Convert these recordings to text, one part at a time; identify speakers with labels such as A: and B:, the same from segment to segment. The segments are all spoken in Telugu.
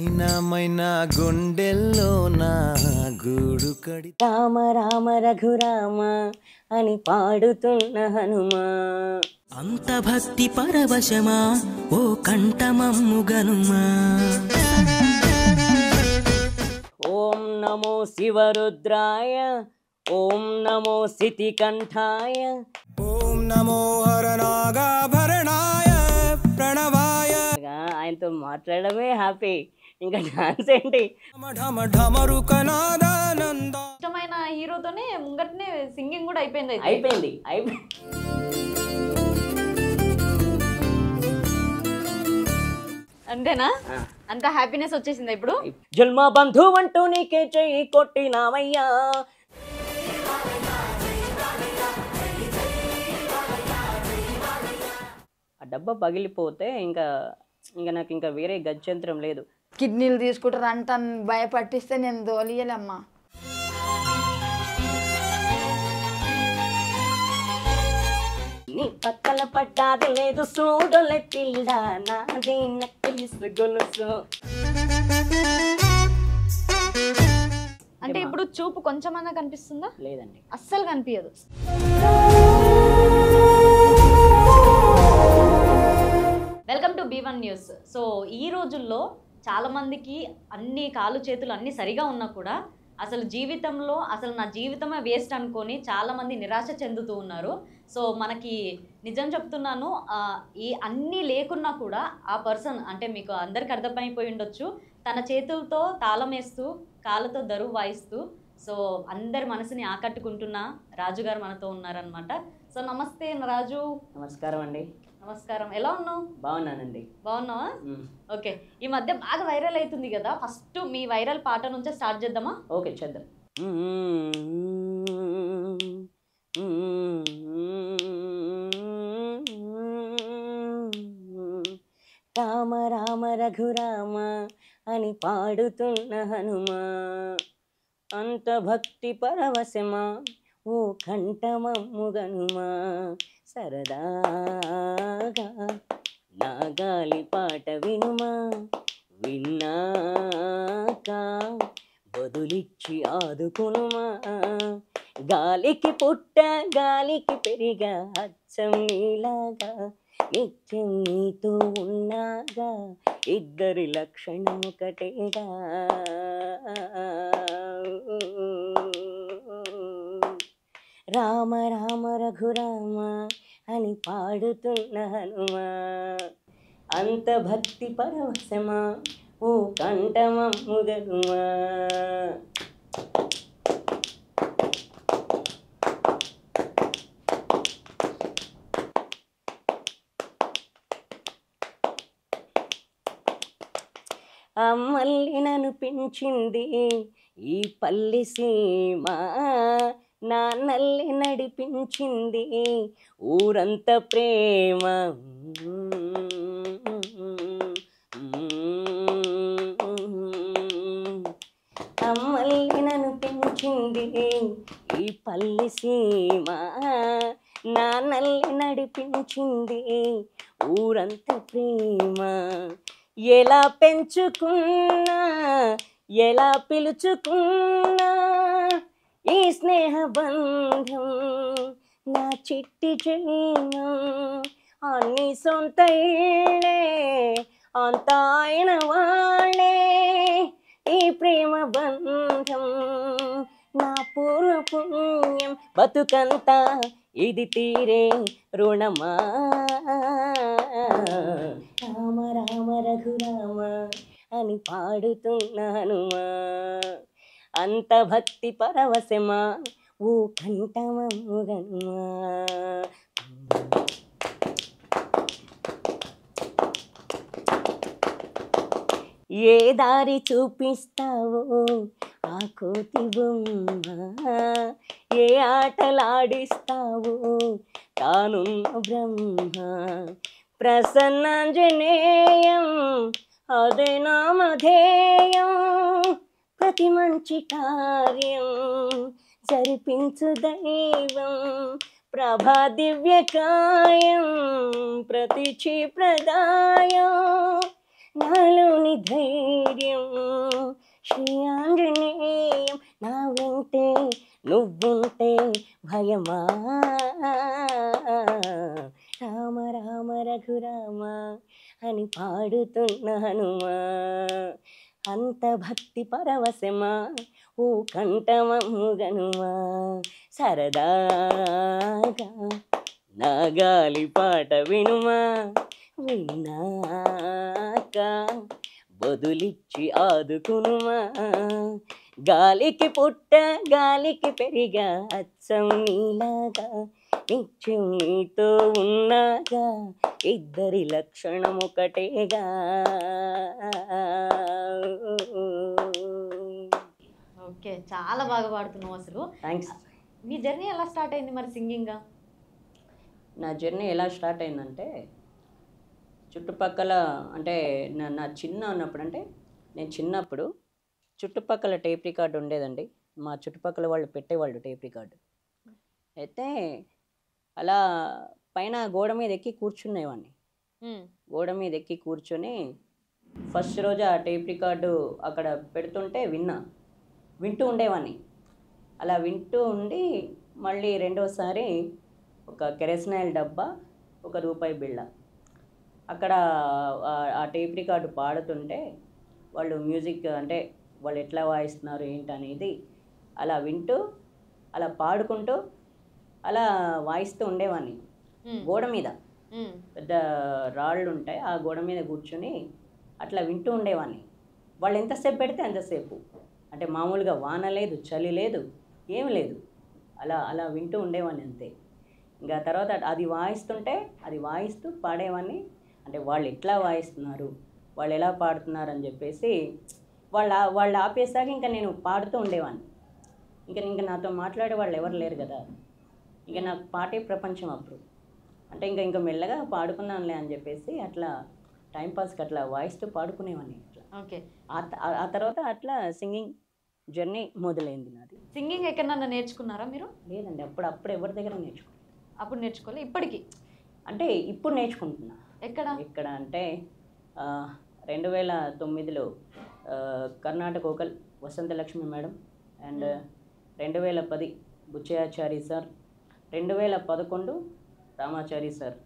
A: మైనా మైనా గుండెల్లో నా గూడు కడి
B: రామ రామ రఘురామ అని పాడుతున్న హనుమా.
C: అంత భక్తి పరవశమా ఓ కంఠమమ్ముగనుమా.
B: ఓం నమో శివరుద్రాయ, ఓం నమో సితికంఠాయ,
A: ఓం నమో హరనాగాభరణాయ ప్రణవాయ.
B: ఆయనతో మాట్లాడమే హ్యాపీ, ఇంకా డాన్స్ ఏంటి.
D: ఇష్టమైన హీరోతోనే ముంగట్నే సింగింగ్ కూడా అయిపోయింది.
B: అయిపోయింది.
D: అంతేనా? అంత హ్యాపీనెస్ వచ్చేసింది ఇప్పుడు.
B: జన్మ బంధు అంటూ నీకే చెయ్యి కొట్టినామయ్యా, ఆ డబ్బా పగిలిపోతే ఇంకా నాకు ఇంకా వేరే గత్యంతరం లేదు.
E: కిడ్నీలు తీసుకుంటారు అంట భయపట్టిస్తే నేను దోలియలమ్మా.
B: నీ పక్కల పట్టాది లేదు సూడొలె పిల్ల నాది నక్కిలిసు గొలుసు.
D: అంటే ఇప్పుడు చూపు కొంచెమన్నా కనిపిస్తుందా?
B: లేదండి,
D: అస్సలు కనిపించదు. Welcome to B1 news. So ఈ రోజుల్లో చాలా మందికి అన్ని కాళ్ళు చేతులు అన్నీ సరిగా ఉన్నా కూడా అసలు జీవితంలో అసలు నా జీవితమే వేస్ట్ అనుకొని చాలామంది నిరాశ చెందుతూ ఉన్నారు. సో మనకి నిజం చెప్తున్నాను, ఈ అన్నీ లేకున్నా కూడా ఆ పర్సన్ అంటే మీకు అందరికి అర్థమైపోయి ఉండొచ్చు, తన చేతులతో తాళం వేస్తూ కాళ్ళతో దరువు వాయిస్తూ సో అందరి మనసుని ఆకట్టుకుంటున్న రాజు గారు మనతో ఉన్నారనమాట. సో నమస్తే రాజు.
B: నమస్కారం అండి.
D: నమస్కారం. ఎలా ఉన్నావు?
B: బాగున్నానండి.
D: బాగున్నావా? ఓకే. ఈ మధ్య బాగా వైరల్ అవుతుంది కదా, ఫస్ట్ మీ వైరల్ పాట నుంచే స్టార్ట్ చేద్దామా?
B: ఓకే చేద్దాం. రామ రామ రఘురామ అని పాడుతున్న హనుమా, అంత భక్తి పరవశమా ఓ కంఠమమ్ముగనుమా. సరదాగా నా గాలి పాట వినుమా, విన్నాక బదులిచ్చి ఆదుకునుమా. గాలికి పుట్ట గాలికి పెరిగా అచ్చం నీలాగా, నిత్యం నీతో ఉన్నాగా ఇద్దరి లక్షణం ఒకటేగా. రామ రామ రఘురామ అని పాడుతున్న హనుమా, అంత భక్తి పరవశమా ఓ కంఠమమ్ముగనుమా. అమ్మల్లి నన్ను పెంచింది ఈ పల్లి సీమ, నాన్నల్లి నడిపించింది ఊరంత ప్రేమ. అమ్మల్లి నన్ను పెంచింది ఈ పల్లి సీమ, నాన్నల్లి నడిపించింది ఊరంత ప్రేమ. ఎలా పెంచుకున్నా ఎలా పిలుచుకున్నా ఈ స్నేహ బంధం నా చిట్టి జీవం. అన్ని సొంత ఇళ్ళే అంత ఆయన వాళ్ళే, ఈ ప్రేమ బంధం నా పూర్వ పుణ్యం. బతుకంతా ఇది తీరే రుణమా. రామ రామ రఘురామ అని పాడుతున్న హనుమా, అంత భక్తి పరవశమా ఓ కంఠమమ్ముగనుమా. ఏ దారి చూపిస్తావో ఆ కోతి బొమ్మ, ఏ ఆటలాడిస్తావో తానున్న బ్రహ్మ. ప్రసన్నాంజనేయం అదే నామధేయం, ప్రతి మంచి కార్యం జరిపించు దైవం. ప్రభా దివ్యకాయం ప్రతి క్షిప్రదాయం,
F: నాలోని ధైర్యం శ్రీ ఆంజనేయం నా వెంటే నువ్వుంటే భయమా రామ రామ రఘురామ అని పాడుతున్న హనుమా అంత భక్తి పరవశమా ఓ కంఠమమ్ముగనుమా సరదాగా నా గాలి పాట వినుమా విన్నాక బదులిచ్చి ఆదుకునుమా గాలికి పుట్ట గాలికి పెరిగా అచ్చం నీలాగా నిత్యం నీతో ఉన్నాగా ఇద్దరి లక్షణం ఒకటేగా.
D: ఓకే, చాలా బాగా పాడుతున్నావు అసలు.
F: థ్యాంక్స్.
D: మీ జర్నీ ఎలా స్టార్ట్ అయింది మరి సింగింగ్గా?
F: నా జర్నీ ఎలా స్టార్ట్ అయిందంటే చుట్టుపక్కల అంటే నా చిన్న ఉన్నప్పుడు అంటే నేను చిన్నప్పుడు చుట్టుపక్కల టేప్ రికార్డు ఉండేదండి. మా చుట్టుపక్కల వాళ్ళు పెట్టేవాళ్ళు టేప్ రికార్డు. అయితే అలా పైన గోడ మీద ఎక్కి కూర్చునేవాడిని. గోడ మీద ఎక్కి కూర్చొని ఫస్ట్ రోజు ఆ టేప్ రికార్డు అక్కడ పెడుతుంటే వింటూ ఉండేవాడిని. అలా వింటూ ఉండి మళ్ళీ రెండోసారి ఒక కెరసనాయిల్ డబ్బా, ₹1 బిళ్ళ అక్కడ ఆ టేప్ రికార్డు పాడుతుంటే వాళ్ళు మ్యూజిక్ అంటే వాళ్ళు ఎట్లా వాయిస్తున్నారు ఏంటనేది అలా వింటూ అలా పాడుకుంటూ అలా వాయిస్తూ ఉండేవాడిని. గోడ మీద పెద్ద రాళ్ళు ఉంటాయి, ఆ గోడ మీద కూర్చొని అట్లా వింటూ ఉండేవాడిని. వాళ్ళు ఎంతసేపు పెడితే అంతసేపు, అంటే మామూలుగా వాన లేదు, చలి లేదు, ఏమి లేదు, అలా అలా వింటూ ఉండేవాడిని అంతే. ఇంకా తర్వాత అది వాయిస్తుంటే అది వాయిస్తూ పాడేవాడిని. అంటే వాళ్ళు ఎట్లా వాయిస్తున్నారు, వాళ్ళు ఎలా పాడుతున్నారు అని చెప్పేసి వాళ్ళు ఆపేసాక ఇంకా నేను పాడుతూ ఉండేవాడిని. ఇంకా నాతో మాట్లాడే వాళ్ళు ఎవరు లేరు కదా, ఇంకా నాకు పాటే ప్రపంచం అప్పుడు. అంటే ఇంకా మెల్లగా పాడుకున్నానులే అని చెప్పేసి అట్లా టైంపాస్కి అట్లా వాయిస్తూ పాడుకునేవాడిని అట్లా.
D: ఓకే,
F: ఆ తర్వాత అట్లా సింగింగ్ జర్నీ మొదలైంది నాది.
D: సింగింగ్ ఎక్కడన్నా నేర్చుకున్నారా మీరు?
F: లేదండి, అప్పుడు ఎవరి దగ్గర నేర్చుకున్నాను.
D: అప్పుడు నేర్చుకోవాలి, ఇప్పటికి
F: అంటే ఇప్పుడు నేర్చుకుంటున్నా. ఎక్కడ అంటే 2009లో Carnatic vocal Vasanthalakshmi madam, and 2010 Buchayachari sir, 2011 Ramachari sir,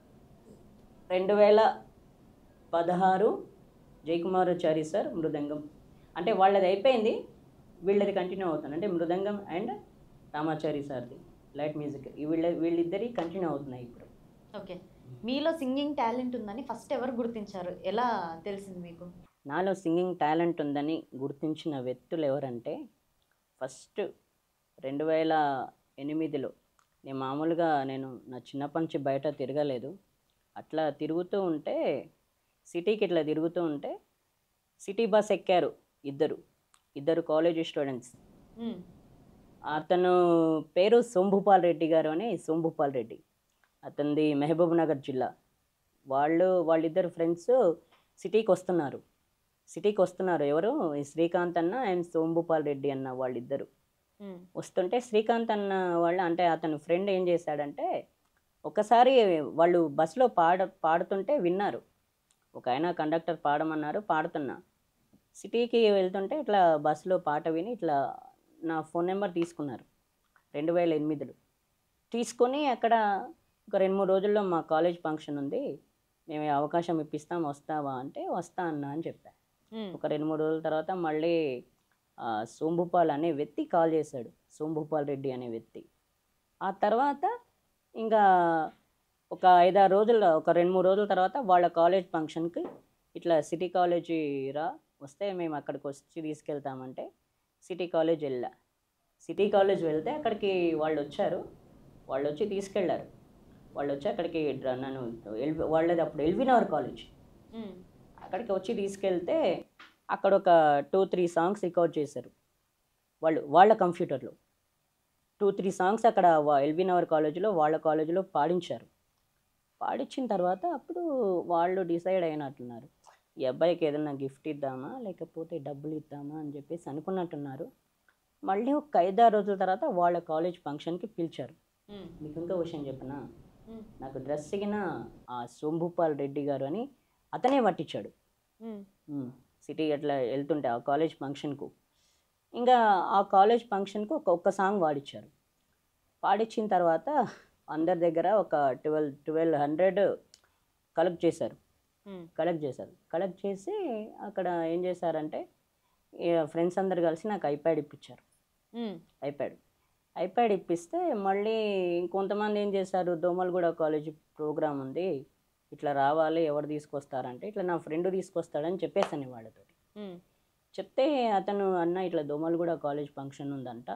F: 2016 Jayakumarachari sir mridangam. అంటే వాళ్ళది అయిపోయింది, వీళ్ళది కంటిన్యూ అవుతుంది. అంటే మృదంగం అండ్ రామాచారి సార్ది లైట్ మ్యూజిక్, వీళ్ళిద్దరి కంటిన్యూ అవుతున్నాయి ఇప్పుడు.
D: ఓకే, మీలో సింగింగ్ టాలెంట్ ఉందని ఫస్ట్ ఎవరు గుర్తించారు, ఎలా తెలిసింది మీకు?
F: నాలో సింగింగ్ టాలెంట్ ఉందని గుర్తించిన వ్యక్తులు ఎవరంటే ఫస్ట్ 2008లో నేను మామూలుగా నా చిన్నప్పటి నుంచి బయట తిరగలేదు. అట్లా తిరుగుతూ ఉంటే సిటీకి ఇట్లా తిరుగుతూ ఉంటే సిటీ బస్ ఎక్కారు ఇద్దరు కాలేజ్ స్టూడెంట్స్. అతను పేరు సోంభూపాల్ రెడ్డి గారు అని, సోంభూపాల్ రెడ్డి, అతనిది మహబూబ్ నగర్ జిల్లా. వాళ్ళిద్దరు ఫ్రెండ్స్ సిటీకి వస్తున్నారు. ఎవరు? శ్రీకాంత్ అన్న అండ్ సోంభూపాల్ రెడ్డి అన్న వాళ్ళిద్దరు వస్తుంటే శ్రీకాంత్ అన్న వాళ్ళు అంటే అతని ఫ్రెండ్ ఏం చేశాడంటే ఒకసారి వాళ్ళు బస్సులో పాడుతుంటే విన్నారు. ఒక ఆయన కండక్టర్ పాడమన్నారు, పాడుతున్నా. సిటీకి వెళ్తుంటే ఇట్లా బస్సులో పాట విని ఇట్లా నా ఫోన్ నెంబర్ తీసుకున్నారు 2008లో. తీసుకొని అక్కడ ఒక 2-3 రోజుల్లో మా కాలేజ్ ఫంక్షన్ ఉంది, మేము అవకాశం ఇప్పిస్తాం, వస్తావా అంటే వస్తా అన్నా అని చెప్పాను. ఒక 2-3 రోజుల తర్వాత మళ్ళీ సోంభూపాల్ అనే వ్యక్తి కాల్ చేశాడు, సోంభూపాల్ రెడ్డి అనే వ్యక్తి. ఆ తర్వాత ఇంకా ఒక 5-6 రోజులు, ఒక 2-3 రోజుల తర్వాత వాళ్ళ కాలేజ్ ఫంక్షన్కి ఇట్లా సిటీ కాలేజీ వస్తే మేము అక్కడికి వచ్చి తీసుకెళ్తామంటే సిటీ కాలేజ్ వెళ్తే అక్కడికి వాళ్ళు వచ్చి తీసుకెళ్ళారు. వాళ్ళు వచ్చి అక్కడికి నన్ను వాళ్ళది అప్పుడు ఎల్బీనగర్ కాలేజ్, అక్కడికి వచ్చి తీసుకెళ్తే అక్కడ ఒక 2-3 సాంగ్స్ రికార్డ్ చేశారు వాళ్ళ కంప్యూటర్లో. 2-3 సాంగ్స్ అక్కడ ఎల్బీనగర్ కాలేజీలో వాళ్ళ కాలేజీలో పాడించిన తర్వాత అప్పుడు వాళ్ళు డిసైడ్ అయినట్టున్నారు, ఈ అబ్బాయికి ఏదైనా గిఫ్ట్ ఇద్దామా లేకపోతే డబ్బులు ఇద్దామా అని చెప్పేసి అనుకున్నట్టున్నారు. మళ్ళీ ఒక 5-6 రోజుల తర్వాత వాళ్ళ కాలేజ్ ఫంక్షన్కి పిలిచారు. మీకు ఇంకో విషయం చెప్పనా, నాకు డ్రెస్ సిగిన ఆ సోంభూపాల్ రెడ్డి గారు అని అతనే పట్టించాడు. సిటీ అట్లా వెళ్తుంటే ఆ కాలేజ్ ఫంక్షన్కు, ఇంకా ఆ కాలేజ్ ఫంక్షన్కు ఒక్క సాంగ్ పాడిచ్చారు. పాడిచ్చిన తర్వాత అందరి దగ్గర ఒక 1200 కలెక్ట్ చేశారు. కలెక్ట్ చేసి అక్కడ ఏం చేశారంటే ఫ్రెండ్స్ అందరు కలిసి నాకు ఐప్యాడ్ ఇప్పించారు. ఐప్యాడ్ ఇప్పిస్తే మళ్ళీ కొంతమంది ఏం చేశారు, దోమలగూడ కాలేజ్ ప్రోగ్రామ్ ఉంది, ఇట్లా రావాలి, ఎవరు తీసుకొస్తారంటే ఇట్లా నా ఫ్రెండ్ తీసుకొస్తాడని చెప్పేసాను వాళ్ళతో. చెప్తే అతను అన్న ఇట్లా దోమలగూడ కాలేజ్ ఫంక్షన్ ఉందంట,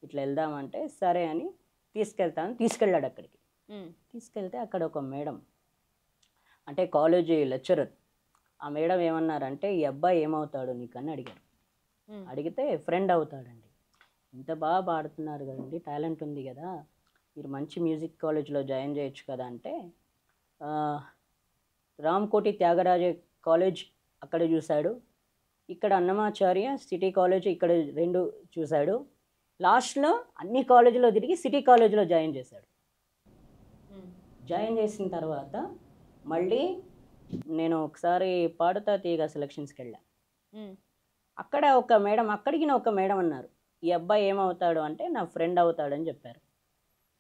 F: ఇట్లా వెళ్దామంటే సరే అని తీసుకెళ్ళాడు అక్కడికి. తీసుకెళ్తే అక్కడ ఒక మేడం, అంటే కాలేజీ లెక్చరర్, ఆ మేడం ఏమన్నారంటే ఈ అబ్బాయి ఏమవుతాడు నీకని అడిగారు. అడిగితే ఫ్రెండ్ అవుతాడండి, ఇంత బాగా పాడుతున్నారు కదండి, టాలెంట్ ఉంది కదా, మీరు మంచి మ్యూజిక్ కాలేజ్లో జాయిన్ చేయొచ్చు కదా అంటే రామ్కోటి త్యాగరాజ కాలేజ్ అక్కడ చూశాడు, ఇక్కడ అన్నమాచార్య సిటీ కాలేజ్ ఇక్కడ 2 చూశాడు, లాస్ట్లో అన్ని కాలేజీలో తిరిగి సిటీ కాలేజీలో జాయిన్ చేశాడు. జాయిన్ చేసిన తర్వాత మళ్ళీ నేను ఒకసారి పాడుతా తీగ సెలక్షన్స్కి వెళ్ళా. అక్కడ ఒక మేడం అన్నారు, ఈ అబ్బాయి ఏమవుతాడు అంటే నా ఫ్రెండ్ అవుతాడని చెప్పారు.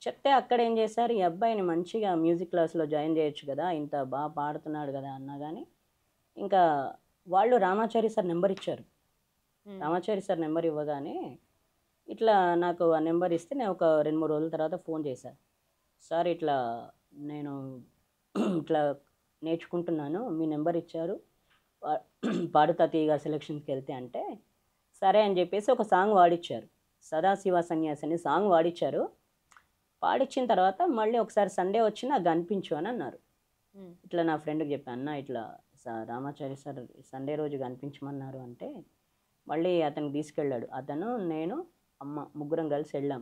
F: చెప్తే అక్కడ ఏం చేశారు, ఈ అబ్బాయిని మంచిగా మ్యూజిక్ క్లాస్లో జాయిన్ చేయొచ్చు కదా, ఇంత బాగా పాడుతున్నాడు కదా అన్నా కానీ, ఇంకా వాళ్ళు రామాచారి సార్ నెంబర్ ఇచ్చారు. రామాచారి సార్ నెంబర్ ఇవ్వగానే ఇట్లా నాకు ఆ నెంబర్ ఇస్తే నేను ఒక 2-3 రోజుల తర్వాత ఫోన్ చేశాను. సార్ ఇట్లా నేను ఇట్లా నేర్చుకుంటున్నాను, మీ నెంబర్ ఇచ్చారు, పాడుతా తీగ సెలక్షన్స్కి వెళ్తే అంటే సరే అని చెప్పేసి ఒక సాంగ్ వాడిచ్చారు, సదాశివ సన్యాసి అని సాంగ్ వాడిచ్చారు. పాడిచ్చిన తర్వాత మళ్ళీ ఒకసారి సండే వచ్చి నాకు కనిపించు అని అన్నారు. ఇట్లా నా ఫ్రెండ్కి చెప్పాను, అన్న ఇట్లా రామాచారి సార్ సండే రోజు కనిపించమన్నారు అంటే మళ్ళీ అతనికి తీసుకెళ్ళాడు. అతను నేను అమ్మ ముగ్గురం కలిసి వెళ్ళాం.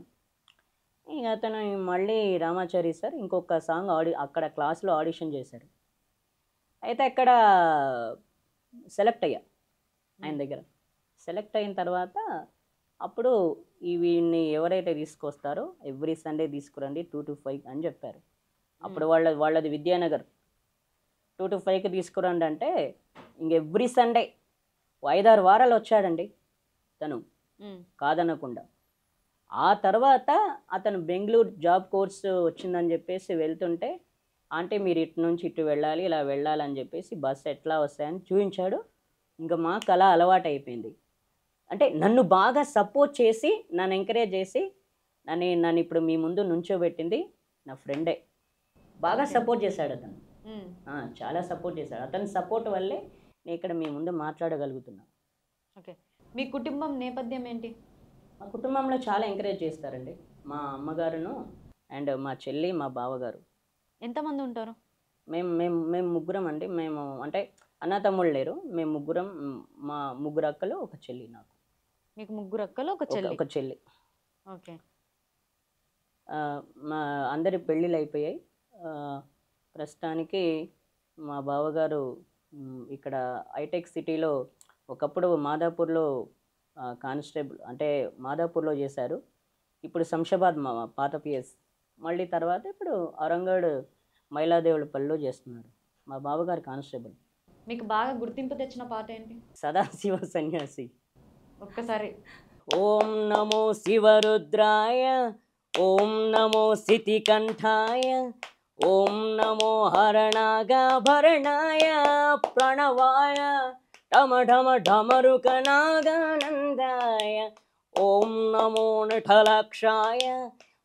F: ఇక అతను మళ్ళీ రామాచారి సార్ ఇంకొక సాంగ్ అక్కడ క్లాస్లో ఆడిషన్ చేశారు. అయితే అక్కడ సెలెక్ట్ అయ్యా ఆయన దగ్గర. సెలెక్ట్ అయిన తర్వాత అప్పుడు వీడిని ఎవరైతే తీసుకొస్తారో ఎవ్రీ సండే తీసుకురండి 2 to 5 అని చెప్పారు. అప్పుడు వాళ్ళది విద్యానగర్. 2 to 5కి తీసుకురండి అంటే ఇంక ఎవ్రీ సండే 5-6 వారాలు వచ్చాడండి తను, కాదనకుండా. ఆ తర్వాత అతను బెంగళూరు జాబ్ కోర్సు వచ్చిందని చెప్పేసి వెళ్తుంటే అంటే మీరు ఇటు నుంచి ఇటు వెళ్ళాలి, ఇలా వెళ్ళాలని చెప్పేసి బస్సు ఎట్లా వస్తాయని చూపించాడు. ఇంకా మా కళ అలవాటు అయిపోయింది. అంటే నన్ను బాగా సపోర్ట్ చేసి నన్ను ఎంకరేజ్ చేసి నన్ను ఇప్పుడు మీ ముందు నుంచోబెట్టింది నా ఫ్రెండే. బాగా సపోర్ట్ చేశాడు అతను, చాలా సపోర్ట్ చేశాడు. అతని సపోర్ట్ వల్లే నేను ఇక్కడ మీ ముందు మాట్లాడగలుగుతున్నా.
D: ఓకే, మీ కుటుంబం నేపథ్యం ఏంటి?
F: మా కుటుంబంలో చాలా ఎంకరేజ్ చేస్తారండి. మా అమ్మగారును అండ్ మా చెల్లి, మా బావగారు.
D: ఎంతమంది ఉంటారు?
F: మేము ముగ్గురం అండి. మేము అంటే అన్న తమ్ముళ్ళు లేరు, మేము ముగ్గురం. మా 3 అక్కలు, ఒక చెల్లి. నాకు
D: మీకు 3 అక్కలు, ఒక చెల్లి. ఓకే.
F: మా అందరి పెళ్ళిళ్ళు అయిపోయాయి. ప్రస్తుతానికి మా బావగారు ఇక్కడ హైటెక్ సిటీలో ఒకప్పుడు మాదాపూర్లో కానిస్టేబుల్, అంటే మాదాపూర్లో చేశారు. ఇప్పుడు శంషాబాద్ మా పాత పిఎస్. మళ్ళీ తర్వాత ఇప్పుడు ఔరంగాడ్ మైలాదేవులపల్లిలో చేస్తున్నారు. మా బావగారు కానిస్టేబుల్.
D: మీకు బాగా గుర్తింపు తెచ్చిన పాట ఏంటి?
F: సదాశివ సన్యాసి.
D: ఒక్కసారి.
F: ఓం నమో శివరుద్రాయ, ఓం నమో సితికంఠాయ, ఓం నమో హరణాగాభరణాయ ప్రణవాయ ఢమ ఢమ ఢమరుకనాగానందాయ, ఓం నమో నఠలక్షాయ,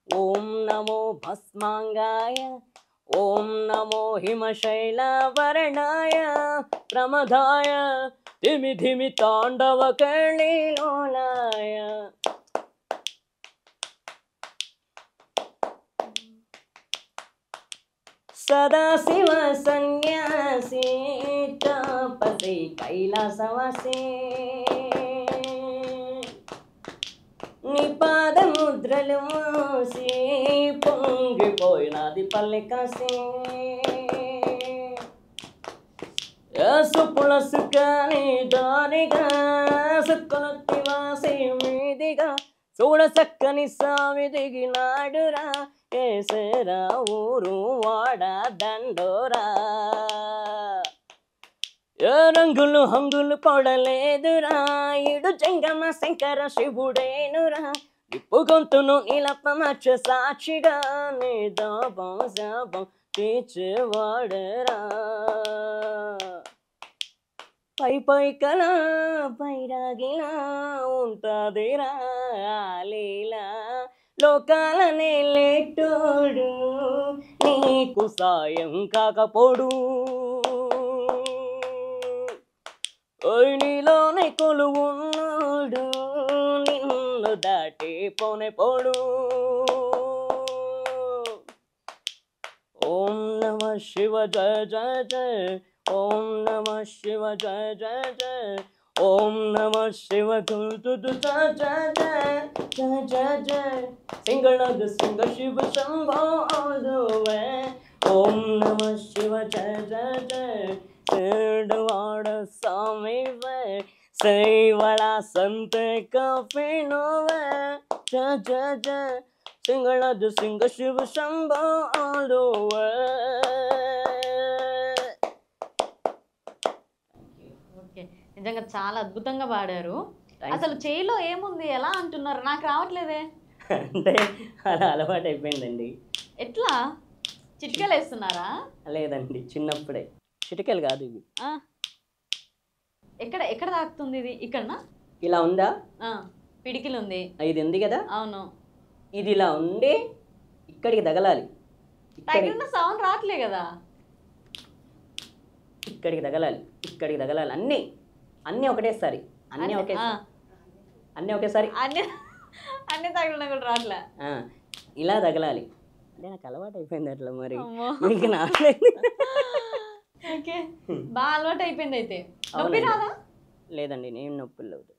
F: ఓం నమో భస్మాంగాయ, ఓం నమో హిమశైలవర్ణాయ ప్రమదాయ ధిమి ధిమి తాండవ కేళిలోలాయ. సదాశివ సన్యాసి తపసి కైలాసవాసి, నీ పాదముద్రలు మోసి పొంగిపోయినది పల్లెకాసి. సుప్పుల సుఖాని దారిగా సుక్కలొత్తి వాసి మీదిగా చూడ చక్కని సామి దిగినాడురా, ఏసేరా ఊరు వాడ దండోరా. ఏ రంగులు హంగులు పడలేదురా ఇడు జంగమ శంకర శివుడేనురా ఇప్పు గొంతును నిలప మచ్చ సాక్షిగా నీ దాపం శాపం తీర్చేవాడరా పై పై కళ పైరాగిలా ఉంటదిరా లీలా లోకాలనే లేటోడు నీకు సాయం కాకపోడు నీలోనే కొలువున్నాడు నిన్ను దాటి పోనే పోడు ఓం నమ శివ జయ జయ జయ ఓం నమ శివ జయ జయ జయ ఓం నమ శివ జయ జయ జయ జయ జయ సింగళగ సింగ శివ శంభో ఆదువే ఓం నమ శివ జయ జయ జయ సేడవాడ స్వామివే శ్రీవళ సంత కపినోవే జయ జయ జయ సింగళగ సింగ శివ శంభో ఆదువే.
D: ఓకే, నిజంగా చాలా అద్భుతంగా పాడారు. అసలు చేయిలో ఏముంది, ఎలా అంటున్నారు? నాకు రావట్లేదే.
F: అంటే అలా అలవాటు అయిపోయిందండి.
D: ఎట్లా చిటికలు వేస్తున్నారా?
F: లేదండి, చిన్నప్పుడే. చిటికలు కాదు ఇవి.
D: ఎక్కడ ఎక్కడ తాకుతుంది ఇది? ఇక్కడనా?
F: ఇలా ఉందా?
D: పిడికిలు ఉంది.
F: ఇది ఉంది కదా.
D: అవును.
F: ఇది ఇలా ఉండి ఇక్కడికి తగలాలి.
D: తగిలిన సౌండ్ రావట్లే కదా.
F: ఇక్కడికి తగలాలి, ఇక్కడికి తగలాలి. అన్నీ అన్నీ ఒకటేసారి, అన్నీ ఒకేసారి
D: అన్ని తగిలిన కూడా రావట్లే.
F: ఇలా తగలాలి. అంటే నాకు అలవాటు అయిపోయింది అట్లా. మరి మీకు నాకు
D: ఓకే, బాగా అలవాటు అయిపోయింది. అయితే నొప్పి రాదా?
F: లేదండి, నేను నొప్పి లేదు.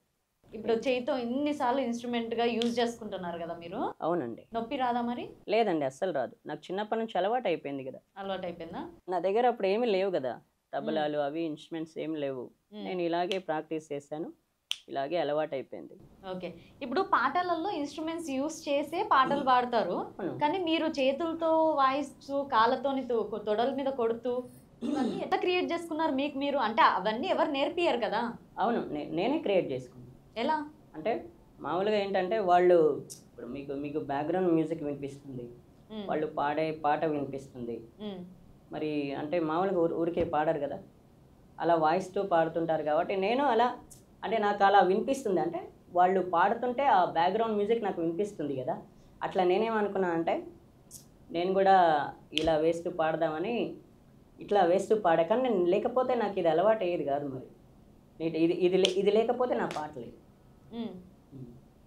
D: ఇప్పుడు చేయితో ఇన్నిసార్లు ఇన్స్ట్రుమెంట్ గా యూజ్ చేసుకుంటున్నారు కదా మీరు.
F: అవునండి.
D: నొప్పి రాదా మరి?
F: లేదండి, అస్సలు రాదు. నాకు చిన్నప్పటి నుంచి అలవాటు అయిపోయింది కదా.
D: అలవాటు అయిపోయిందా?
F: నా దగ్గర అప్పుడు ఏమీ లేవు కదా, తబలాలు అవి ఇన్స్ట్రుమెంట్స్ ఏమి లేవు. నేను ఇలాగే ప్రాక్టీస్ చేశాను, ఇలాగే అలవాటు అయిపోయింది.
D: ఓకే, ఇప్పుడు పాటలలో ఇన్స్ట్రుమెంట్స్ యూస్ చేసే పాటలు పాడతారు, కానీ మీరు చేతులతో వాయిస్తూ కాళ్ళతోని తొడల మీద కొడుతూ ఇవన్నీ ఎట్లా క్రియేట్ చేసుకున్నారు మీకు మీరు? అంటే అవన్నీ ఎవరు నేర్పియారు కదా.
F: అవును, నేనే క్రియేట్ చేసుకున్నాను.
D: ఎలా
F: అంటే మామూలుగా ఏంటంటే వాళ్ళు ఇప్పుడు మీకు బ్యాక్గ్రౌండ్ మ్యూజిక్ వినిపిస్తుంది, వాళ్ళు పాడే పాట వినిపిస్తుంది. మరి అంటే మామూలుగా ఊరికే పాడరు కదా, అలా వాయిస్తూ పాడుతుంటారు. కాబట్టి నేను అలా అంటే నాకు అలా వినిపిస్తుంది. అంటే వాళ్ళు పాడుతుంటే ఆ బ్యాక్గ్రౌండ్ మ్యూజిక్ నాకు వినిపిస్తుంది కదా. అట్లా నేనేమనుకున్నా అంటే నేను కూడా ఇలా వేస్తూ పాడదామని ఇట్లా వేస్తూ పాడా. కానీ నేను లేకపోతే నాకు ఇది అలవాటు అయ్యేది కాదు. మరి ఇది లేకపోతే నా పాట లేదు,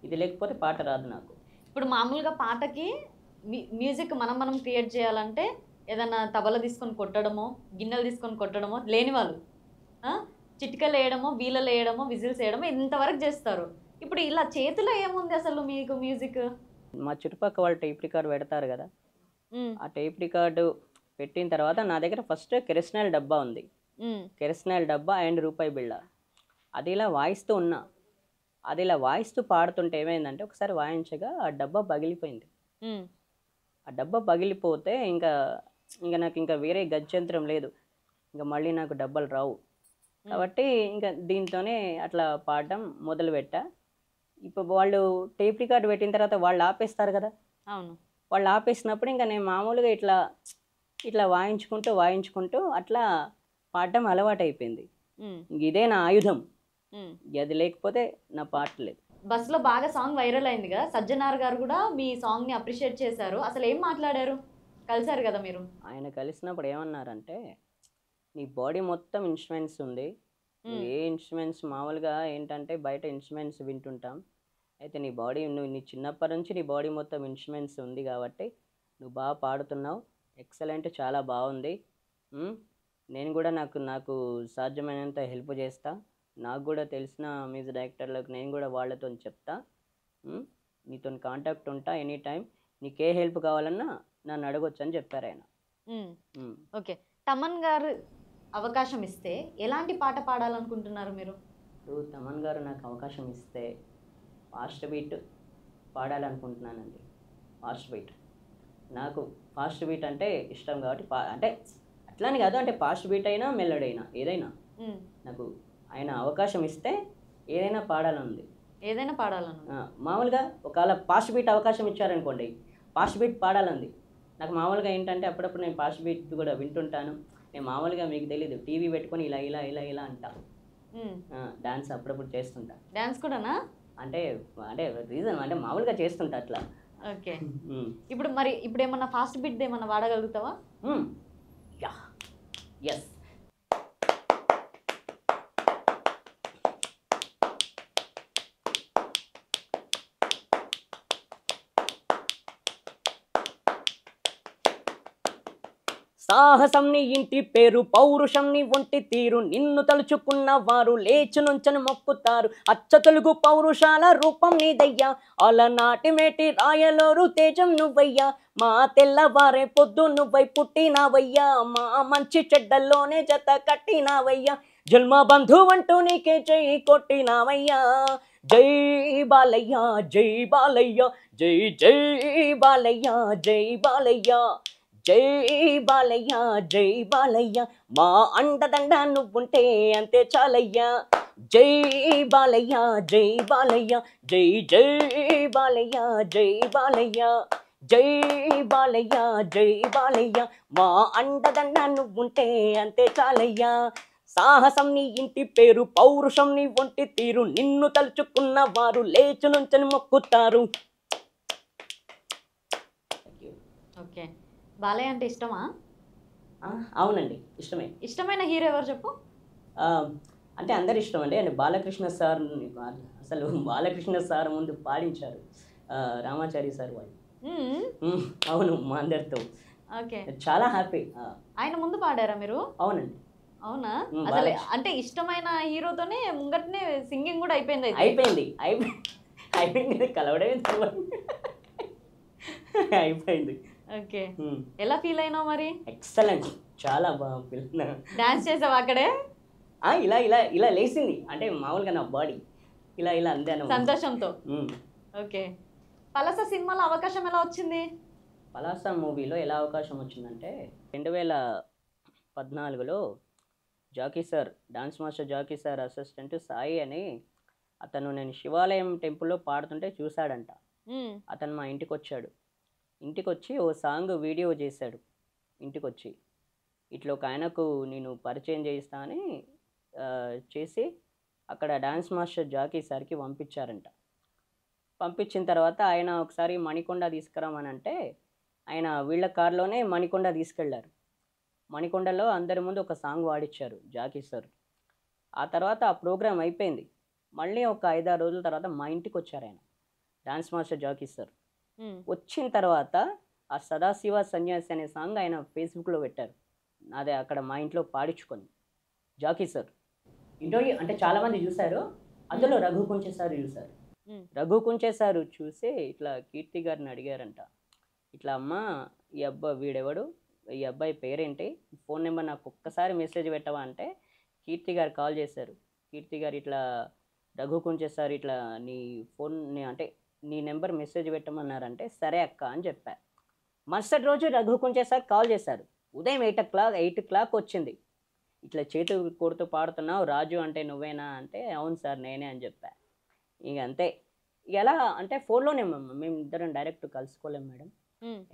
F: ఇది లేకపోతే పాట రాదు నాకు.
D: ఇప్పుడు మామూలుగా పాటకి మ్యూజిక్ మనం క్రియేట్ చేయాలంటే ఏదన్నా తబల తీసుకొని కొట్టడమో, గిన్నెలు తీసుకొని కొట్టడమో, లేని వాళ్ళు చిటికలు వేయడమో, వీలలు వేయడమో, విజిల్స్ వేయడమో ఇంతవరకు చేస్తారు. ఇప్పుడు ఇలా చేతిలో ఏముంది అసలు మీకు మ్యూజిక్?
F: మా చుట్టుపక్కల వాళ్ళు టేప్ రికార్డు పెడతారు కదా, ఆ టేప్ రికార్డు పెట్టిన తర్వాత నా దగ్గర ఫస్ట్ కెరసనాయిల్ డబ్బా ఉంది. కెరసనాయిల్ డబ్బా అండ్ రూపాయి బిళ్ళ. అది ఇలా వాయిస్తూ ఉన్నా, అది ఇలా వాయిస్తూ పాడుతుంటే ఏమైందంటే ఒకసారి వాయించగా ఆ డబ్బా పగిలిపోయింది. ఆ డబ్బా పగిలిపోతే ఇంకా నాకు ఇంకా వేరే గత్యంతరం లేదు, ఇంకా మళ్ళీ నాకు డబ్బాలు రావు. కాబట్టి ఇంకా దీంతోనే అట్లా పాడడం మొదలుపెట్టా. ఇప్పుడు వాళ్ళు టేప్ రికార్డు పెట్టిన తర్వాత వాళ్ళు ఆపేస్తారు కదా.
D: అవును,
F: వాళ్ళు ఆపేసినప్పుడు ఇంకా నేను మామూలుగా ఇట్లా వాయించుకుంటూ అట్లా పాడడం అలవాటు అయిపోయింది. ఇదే నా ఆయుధం, అది లేకపోతే నా పాట లేదు.
D: బస్సులో బాగా సాంగ్ వైరల్ అయింది కదా, సజ్జనార్ గారు కూడా మీ సాంగ్ని అప్రిషియేట్ చేశారు. అసలు ఏం మాట్లాడారు? కలిసారు కదా మీరు.
F: ఆయన కలిసినప్పుడు ఏమన్నారంటే నీ బాడీ మొత్తం ఇన్స్ట్రుమెంట్స్ ఉంది, ఏ ఇన్స్ట్రుమెంట్స్ మామూలుగా ఏంటంటే బయట ఇన్స్ట్రుమెంట్స్ వింటుంటాం, అయితే నీ బాడీ నీ చిన్నప్పటి నుంచి నీ బాడీ మొత్తం ఇన్స్ట్రుమెంట్స్ ఉంది కాబట్టి నువ్వు బాగా పాడుతున్నావు, ఎక్సలెంట్, చాలా బాగుంది. నేను కూడా నాకు సాధ్యమైనంత హెల్ప్ చేస్తా, నాకు కూడా తెలిసిన మ్యూజిక్ డైరెక్టర్లకు నేను కూడా వాళ్ళతో చెప్తా, నీతో కాంటాక్ట్ ఉంటా ఎనీ టైం, నీకే హెల్ప్ కావాలన్నా నన్ను అడగొచ్చు అని చెప్పారు ఆయన.
D: ఓకే, తమన్ గారు అవకాశం ఇస్తే ఎలాంటి పాట పాడాలనుకుంటున్నారు మీరు?
F: ఇప్పుడు తమన్ గారు నాకు అవకాశం ఇస్తే ఫాస్ట్ బీట్ పాడాలనుకుంటున్నానండి. ఫాస్ట్ బీట్, నాకు ఫాస్ట్ బీట్ అంటే ఇష్టం కాబట్టి అంటే అట్లానే కాదు, అంటే ఫాస్ట్ బీట్ అయినా మెలోడీ అయినా ఏదైనా నాకు ఆయన అవకాశం ఇస్తే ఏదైనా పాడాలని ఉంది.
D: ఏదైనా పాడాలను.
F: మామూలుగా ఒకవేళ పాస్ట్ బీట్ అవకాశం ఇచ్చారనుకోండి, పాస్ట్ బీట్ పాడాలంది. నాకు మామూలుగా ఏంటంటే అప్పుడప్పుడు నేను పాస్ట్ బీట్ కూడా వింటుంటాను. నేను మామూలుగా మీకు తెలీదు టీవీ పెట్టుకొని ఇలా ఇలా ఇలా ఇలా అంటా, డాన్స్ అప్పుడప్పుడు చేస్తుంటా.
D: డాన్స్ కూడానా?
F: అంటే అంటే రీజన్ అంటే మామూలుగా చేస్తుంటా అట్లా.
D: ఓకే. ఇప్పుడు ఏమన్నా ఫాస్ట్ బీట్ ఏమన్నా వాడగలుగుతావా?
F: Yeah yes. సాహసం నీ ఇంటి పేరు, పౌరుషం నీ ఒంటి తీరు, నిన్ను తలుచుకున్న వారు లేచి నుంచని మొక్కుతారు. అచ్చ తెలుగు పౌరుషాల రూపం నీదయ్యా, అలనాటి మేటి రాయలోరు తేజం నువ్వయ్యా. మా తెల్లవారే పొద్దు నువ్వై పుట్టినావయ్యా, మా మంచి చెడ్డల్లోనే జత కట్టినావయ్యా. జన్మ బంధు అంటూ నీకే జై కొట్టినావయ్యా. జై బాలయ్య జై బాలయ్య, జై జై బాలయ్య జై బాలయ్య, జై బాలయ్య జై బాలయ్య. మా అండదండ నువ్వుంటే అంతే చాలయ్యా. జై బాలయ్య జై బాలయ్య, జై జై బాలయ్య జై బాలయ్య, జై బాలయ్య జై బాలయ్య. మా అండదండ నువ్వుంటే అంతే చాలయ్యా. సాహసం నీ ఇంటి పేరు, పౌరుషం నీ ఒంటి తీరు, నిన్ను తలుచుకున్న వారు లేచి నుంచని మొక్కుతారు.
D: ఓకే. బాలయ్య అంటే ఇష్టమా?
F: అవునండి, ఇష్టమే.
D: ఇష్టమైన హీరో ఎవరు చెప్పు?
F: అంటే అందరు ఇష్టం అండి. అంటే బాలకృష్ణ సార్, అసలు బాలకృష్ణ సార్ ముందు పాడించారు రామాచారి సార్ వాళ్ళు. అవును, మా అందరితో.
D: ఓకే.
F: చాలా హ్యాపీ.
D: ఆయన ముందు పాడారా మీరు?
F: అవునండి.
D: అవునా? అసలు అంటే ఇష్టమైన హీరోతోనే ముంగట్నే సింగింగ్ కూడా అయిపోయింది.
F: అయిపోయింది కలవడమే అయిపోయింది.
D: ఓకే. ఎలా ఫీల్ అయినావు మరి?
F: ఎక్సలెంట్, చాలా బాగా
D: డాన్స్ చేసావా అక్కడే?
F: ఇలా ఇలా ఇలా లేచింది అంటే మామూలుగా నా బాడీ ఇలా ఇలా అందే
D: సంతోషంతో. ఓకే. పలాస సినిమాలో అవకాశం ఎలా వచ్చింది?
F: పలాస మూవీలో ఎలా అవకాశం వచ్చిందంటే 2014లో Jackie sir, dance master Jackie sir assistant Sai అని అతను నేను శివాలయం టెంపుల్లో పాడుతుంటే చూశాడంట. అతను మా ఇంటికి వచ్చాడు. ఇంటికి వచ్చి ఓ సాంగ్ వీడియో చేశాడు. ఇంటికి వచ్చి ఇట్లా ఒక ఆయనకు నేను పరిచయం చేయిస్తా అని చేసి అక్కడ డాన్స్ మాస్టర్ జాకీ సార్కి పంపించారంట. పంపించిన తర్వాత ఆయన ఒకసారి మణికొండ తీసుకురామని అంటే ఆయన వీళ్ళ కార్లోనే మణికొండ తీసుకెళ్లారు. మణికొండలో అందరి ముందు ఒక సాంగ్ వాడిచ్చారు జాకీ సార్. ఆ తర్వాత ఆ ప్రోగ్రామ్ అయిపోయింది. మళ్ళీ ఒక 5-6 రోజుల తర్వాత మా ఇంటికి వచ్చారు ఆయన, డాన్స్ మాస్టర్ జాకీ సార్. వచ్చిన తర్వాత ఆ సదాశివ సన్యాసి అనే సాంగ్ ఆయన ఫేస్బుక్లో పెట్టారు. అదే అక్కడ మా ఇంట్లో పాడించుకొని జాకీ సార్ ఇంటర్వ్యూ అంటే చాలామంది చూశారు. అందులో రఘు కుంచే సార్ చూశారు. రఘు కుంచే సార్ చూసి ఇట్లా కీర్తి గారిని అడిగారంట, ఇట్లా అమ్మ ఈ వీడెవడు, ఈ అబ్బాయి పేరేంటి, ఫోన్ నెంబర్ నాకు ఒక్కసారి మెసేజ్ పెట్టవా అంటే కీర్తి గారు కాల్ చేశారు. కీర్తి గారు ఇట్లా రఘు కుంచే సార్ ఇట్లా నీ ఫోన్ అంటే నీ నెంబర్ మెసేజ్ పెట్టమన్నారంటే సరే అక్క అని చెప్పారు. మరుసటి రోజు రఘు కుంచే సార్ కాల్ చేశారు. ఉదయం 8 o'clock వచ్చింది. ఇట్లా చేతు కొడుతూ పాడుతున్నావు, రాజు అంటే నువ్వేనా అంటే అవును సార్ నేనే అని చెప్పా. ఇక అంతే. ఎలా అంటే ఫోన్లోనే మేము ఇద్దరం డైరెక్ట్ కలుసుకోలేము మేడం,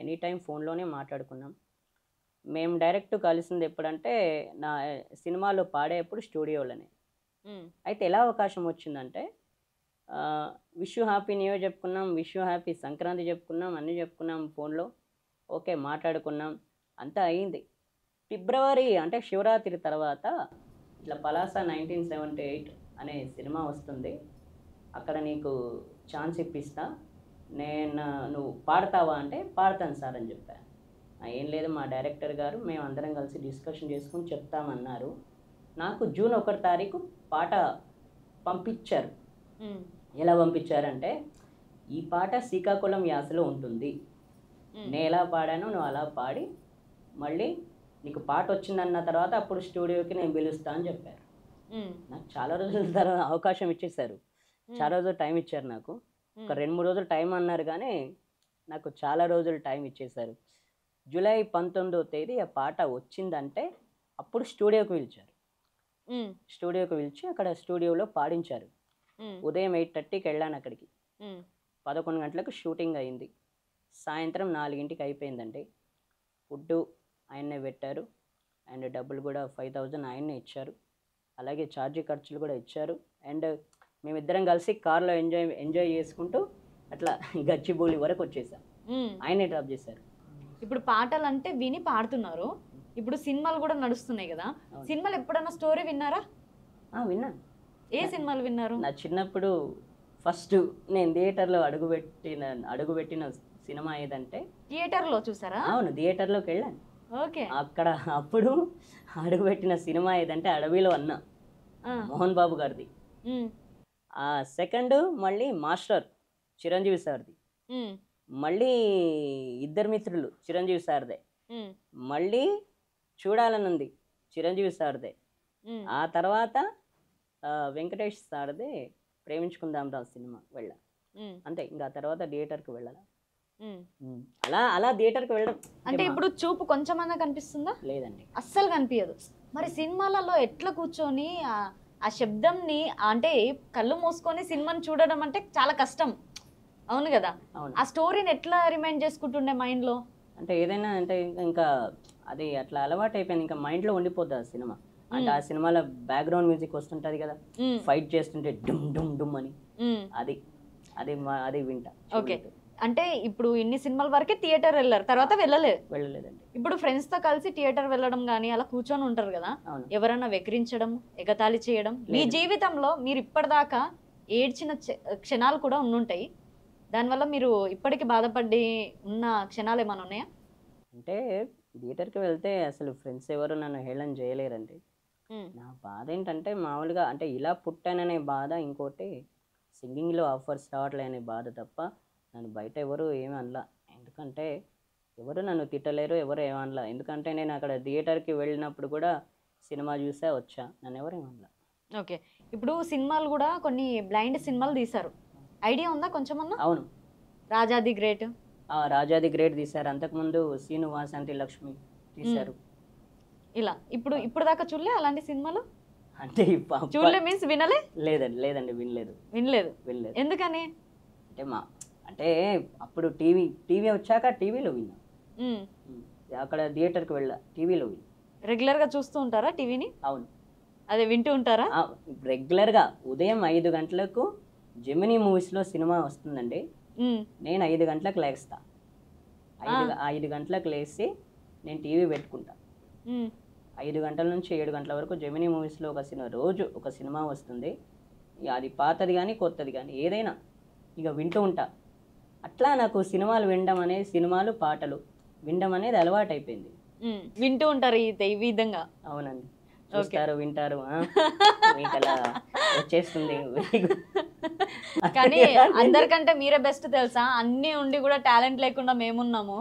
F: ఎనీ టైం ఫోన్లోనే మాట్లాడుకున్నాం. మేము డైరెక్ట్ కలిసింది ఎప్పుడంటే నా సినిమాలో పాడేప్పుడు స్టూడియోలోనే. అయితే ఎలా అవకాశం వచ్చిందంటే wish you happy new year చెప్పుకున్నాం, విష్ యూ హ్యాపీ సంక్రాంతి చెప్పుకున్నాం, అన్నీ చెప్పుకున్నాం ఫోన్లో. ఓకే మాట్లాడుకున్నాం, అంతా అయింది. ఫిబ్రవరి అంటే శివరాత్రి తర్వాత ఇట్లా పలాస 1978 అనే సినిమా వస్తుంది, అక్కడ నీకు ఛాన్స్ ఇప్పిస్తా, నువ్వు పాడతావా అంటే పాడతాను సార్ అని చెప్పా. ఏం లేదు మా డైరెక్టర్ గారు మేము అందరం కలిసి డిస్కషన్ చేసుకుని చెప్తామన్నారు. నాకు జూన్ 1 తారీఖు పాట పంపించారు. ఎలా పంపించారంటే ఈ పాట శ్రీకాకుళం యాసలో ఉంటుంది, నేను ఎలా పాడానో నువ్వు అలా పాడి మళ్ళీ నీకు పాట వచ్చిందన్న తర్వాత అప్పుడు స్టూడియోకి నేను పిలుస్తా అని చెప్పారు. నాకు చాలా రోజుల తర్వాత అవకాశం ఇచ్చేసారు, చాలా రోజులు టైం ఇచ్చారు. నాకు ఒక 2-3 రోజులు టైం అన్నారు కానీ నాకు చాలా రోజులు టైం ఇచ్చేసారు. జూలై 19వ తేదీ ఆ పాట వచ్చిందంటే అప్పుడు స్టూడియోకి పిలిచారు. స్టూడియోకి పిలిచి అక్కడ స్టూడియోలో పాడించారు. ఉదయం 8:30కి వెళ్ళాను అక్కడికి. 11 గంటలకు షూటింగ్ అయింది. సాయంత్రం 4ంటికి అయిపోయిందండి. ఫుడ్డు ఆయన్నే పెట్టారు అండ్ డబ్బులు కూడా 5,000 ఆయన్నే ఇచ్చారు. అలాగే ఛార్జీ ఖర్చులు కూడా ఇచ్చారు. అండ్ మేమిద్దరం కలిసి కార్లో ఎంజాయ్ చేసుకుంటూ అట్లా గచ్చిబౌలి వరకు వచ్చేసాం. ఆయనే డ్రాప్ చేశారు.
D: ఇప్పుడు పాటలు అంటే విని పాడుతున్నారు, ఇప్పుడు సినిమాలు కూడా నడుస్తున్నాయి కదా, సినిమాలు ఎప్పుడన్నా స్టోరీ విన్నారా?
F: విన్నాను.
D: ఏ సినిమాలు విన్నారు?
F: నా చిన్నప్పుడు ఫస్ట్ నేను థియేటర్లో అడుగుపెట్టిన సినిమా ఏదంటే
D: థియేటర్లో చూసారా?
F: అవును, థియేటర్లోకి వెళ్ళాను.
D: ఓకే.
F: అక్కడ అప్పుడు అడుగుపెట్టిన సినిమా ఏదంటే అడవిలో అన్న, మోహన్ బాబు గారిది. ఆ సెకండ్ మళ్ళీ మాస్టర్ చిరంజీవి సార్ది. మళ్ళీ ఇద్దరు మిత్రులు చిరంజీవి సార్దే. మళ్ళీ చూడాలని ఉంది చిరంజీవి సార్దే. ఆ తర్వాత వెంకటేష్ సార్దే ప్రేమించుకుందాం రా సినిమా వెళ్ళా. అంతే, ఇంకా తర్వాత థియేటర్కి వెళ్ళాలి. అలా థియేటర్కి వెళ్ళడం
D: అంటే ఇప్పుడు చూపు కొంచెమన్నా కనిపిస్తుందా?
F: లేదండి,
D: అస్సలు కనిపించదు. మరి సినిమాలలో ఎట్లా కూర్చొని ఆ శబ్దంని అంటే కళ్ళు మూసుకొని సినిమాని చూడడం అంటే చాలా కష్టం, అవును కదా? ఆ స్టోరీని ఎట్లా రిమైండ్ చేసుకుంటుండే మైండ్లో?
F: అంటే ఏదైనా అంటే ఇంకా అది అట్లా అలవాటు అయిపోయింది, ఇంకా మైండ్లో ఉండిపోతుంది ఆ సినిమా. అంటే ఆ సినిమాలో బ్యాక్గ్రౌండ్ మ్యూజిక్ వస్తుంటది కదా, ఫైట్ చేస్తుంటే డుమ్ డుమ్ డుమ్ అని, అది అది అది వింటా.
D: ఓకే. అంటే ఇప్పుడు ఇన్ని సినిమాల వరకే థియేటర్ వెళ్ళారు, తర్వాత
F: వెళ్ళలేదండి.
D: ఇప్పుడు ఫ్రెండ్స్ తో కలిసి థియేటర్ వెళ్ళడం కానీ అలా కూర్చొని ఉంటారు కదా, ఎవరన్నా వెక్రించడం, ఎగతాళి చేయడం, మీ జీవితంలో మీరు ఇప్పటిదాకా ఏడ్చిన క్షణాలు కూడా ఉండుంటాయి, దానివల్ల మీరు ఇప్పటికి బాధపడి ఉన్న క్షణాలు ఏమైనా ఉన్నాయా?
F: అంటే థియేటర్కి వెళ్తే అసలు ఫ్రెండ్స్ ఎవరు నన్ను హేళన చేయలేరండి. నా బాధ ఏంటంటే మామూలుగా అంటే ఇలా పుట్టాననే బాధ, ఇంకోటి సింగింగ్లో ఆఫర్స్ రావట్లే అనే బాధ తప్ప నన్ను బయట ఎవరు ఏమీ అనలా. ఎందుకంటే ఎవరు నన్ను తిట్టలేరు, ఎవరు ఏమనలా. ఎందుకంటే నేను అక్కడ థియేటర్కి వెళ్ళినప్పుడు కూడా సినిమా చూసే వచ్చా, నన్ను ఎవరు ఏమనలా.
D: ఓకే. ఇప్పుడు సినిమాలు కూడా కొన్ని బ్లైండ్ సినిమాలు తీశారు, ఐడియా ఉందా కొంచెమన్నా?
F: అవును,
D: రాజాది గ్రేట్.
F: రాజాది గ్రేట్ తీశారు, అంతకుముందు సీను వాసంతి లక్ష్మి తీశారు.
D: ఇలా ఇప్పుడు దాకా చూడలే అలాంటి సినిమాలు?
F: అంటే
D: చూడలే మీన్స్ వినలే?
F: లేదండి, వినలేదు.
D: ఎందుకని?
F: అంటే అప్పుడు టీవీ వచ్చాక టీవీలో విన్నా, అక్కడ థియేటర్కి వెళ్ళా, టీవీలో విన్నా.
D: రెగ్యులర్గా చూస్తూ ఉంటారా టీవీని?
F: అవును.
D: అదే వింటూ ఉంటారా?
F: రెగ్యులర్గా ఉదయం 5 గంటలకు జెమినీ మూవీస్లో సినిమా వస్తుందండి, నేను 5 గంటలకు లేస్తా. 5 గంటలకు లేచి నేను టీవీ పెట్టుకుంటా. 5 గంటల నుంచి 7 గంటల వరకు జెమినీ మూవీస్లో రోజు ఒక సినిమా వస్తుంది. అది పాతది కానీ కొత్తది కానీ ఏదైనా ఇక వింటూ ఉంటా. అట్లా నాకు సినిమాలు వినడం అనేది, సినిమాలు పాటలు వినడం అనేది అలవాటు అయిపోయింది.
D: వింటూ ఉంటారు ఈ విధంగా?
F: అవునండి, చూస్తారు, వింటారు, మీకు అలా వచ్చేస్తుంది.
D: కానీ అందరికంటే మీరే బెస్ట్ తెలుసా, అన్నీ ఉండి కూడా టాలెంట్ లేకుండా మేమున్నాము,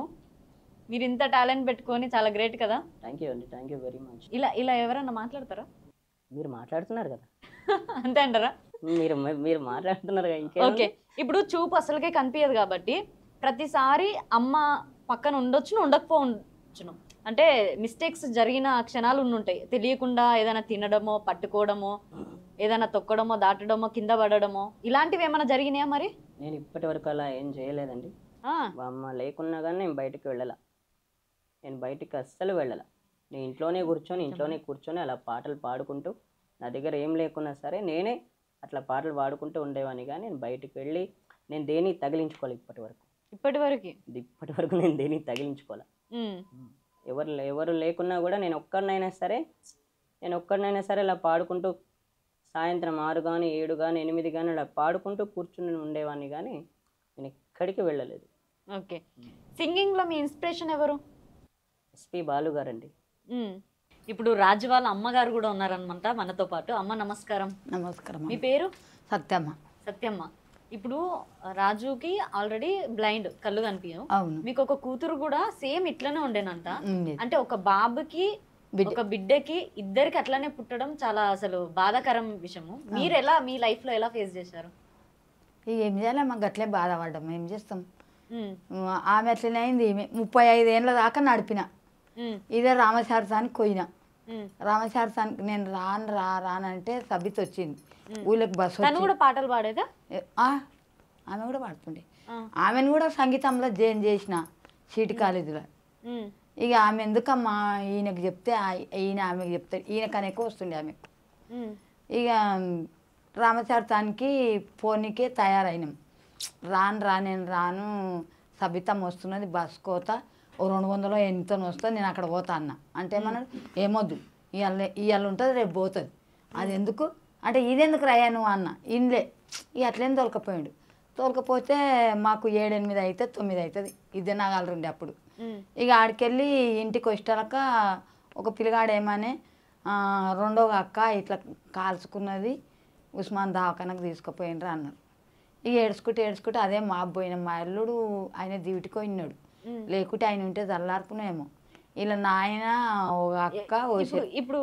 D: మీరు ఇంత టాలెంట్ పెట్టుకొని చాలా గ్రేట్ కదా.
F: థ్యాంక్ యూ అండి, థ్యాంక్ యూ వెరీ మచ్.
D: ఇలా ఎవరన్నా మాట్లాడతారా?
F: మీరు మాట్లాడుతున్నారు కదా.
D: అంతే అంటారా?
F: మీరు మాట్లాడుతున్నారు కదా. ఇంకా
D: ఓకే. ఇప్పుడు చూపు అసలుకే కనిపించదు కాబట్టి ప్రతిసారి అమ్మ పక్కన ఉండొచ్చును, ఉండకపోవచ్చును, అంటే మిస్టేక్స్ జరిగిన క్షణాలు ఉండుంటాయి, తెలియకుండా ఏదైనా తినడమో, పట్టుకోవడమో, ఏదైనా తొక్కడమో, దాటడమో, కింద పడడమో, ఇలాంటివి ఏమైనా జరిగినాయా? మరి
F: నేను ఇప్పటి వరకు అలా ఏం చేయలేదండి. అమ్మ లేకున్నా కానీ నేను బయటకు వెళ్ళాల, నేను బయటికి అస్సలు వెళ్ళాల. నేను ఇంట్లోనే కూర్చొని అలా పాటలు పాడుకుంటూ, నా దగ్గర ఏం లేకున్నా సరే నేనే అట్లా పాటలు పాడుకుంటూ ఉండేవాడిని. కానీ నేను బయటికి వెళ్ళి నేను దేని తగిలించుకోవాలి. ఇప్పటి వరకు నేను దేని తగిలించుకోవాలి. ఎవరు లేకున్నా కూడా నేను ఒక్కడినైనా సరే అలా పాడుకుంటూ సాయంత్రం 6 కానీ 7 కానీ 8 కానీ అలా పాడుకుంటూ కూర్చుని ఉండేవాడిని. కానీ నేను ఎక్కడికి వెళ్ళలేదు.
D: ఓకే. సింగింగ్లో మీ ఇన్స్పిరేషన్ ఎవరు?
F: ఎస్పి బాలు గారండి.
D: ఇప్పుడు రాజు వాళ్ళ అమ్మగారు కూడా ఉన్నారనమాట మనతో పాటు. అమ్మ నమస్కారం.
E: నమస్కారం.
D: మీ పేరు?
E: సత్యమ్మ.
D: ఇప్పుడు రాజుకి ఆల్రెడీ బ్లైండ్, కళ్ళు కనిపించవు.
E: అవును.
D: మీకు ఒక కూతురు కూడా సేమ్ ఇట్లనే ఉండేనంట. అంటే ఒక బాబుకి ఒక బిడ్డకి ఇద్దరికి అట్లనే పుట్టడం చాలా అసలు బాధాకరం విషయము. మీరు ఎలా మీ లైఫ్ లో ఎలా ఫేస్ చేశారు?
E: ఏం చేయాలి, మాకు అట్లే బాధపడ్డాం, ఏం చేస్తాం. ఆమె అట్లనే అయింది. 35 ఏళ్ళ దాకా నడిపిన, ఇదే రామశారసానికి పోయినా, రామశారసానికి నేను రానంటే సబిత వచ్చింది ఊళ్ళకి బస్సు
D: తను కూడా పాటలు పాడేదా?
E: ఆమె కూడా పాడుతుండే. ఆమెను కూడా సంగీతంలో జాయిన్ చేసిన సిటీ కాలేజీలో. ఇక ఆమె ఎందుకమ్మా ఈయనకు చెప్తే ఈయన ఆమెకు చెప్తాడు, ఈయనకు అనేక వస్తుండే ఆమెకు. ఇక రామశారసానికి పోనీకే తయారైనాం. నేను రాను, సబితం వస్తున్నది, బస్ కోత ఓ 200 ఎంతో వస్తుంది, నేను అక్కడ పోతా అన్న. అంటే ఏమన్నాడు, ఏమొద్దు ఇవాళ ఉంటుంది రేపు పోతుంది, అది ఎందుకు అంటే ఇదెందుకు రాయాను అన్న. ఇన్లే ఇక అట్లేం తోలుకపోయాడు. తోలుకపోతే మాకు 7, 8 అయితే 9 అవుతుంది, ఇదే నాగాలుండే అప్పుడు. ఇక ఆడికెళ్ళి ఇంటికి వచ్చాక ఒక పిల్లగాడు ఏమని, రెండో అక్క ఇట్లా కాల్చుకున్నది, ఉస్మాన్ దవాఖానకు తీసుకుపోయినరా అన్నారు. ఇక ఏడ్చుకుంటే అదే మా పోయిన మా అల్లుడు ఆయన డ్యూటీకి పోయినాడు, లేకుంటే ఆయన ఉంటే చల్లార్పునేమో. ఇలా నాయన ఒక అక్క
D: ఇప్పుడు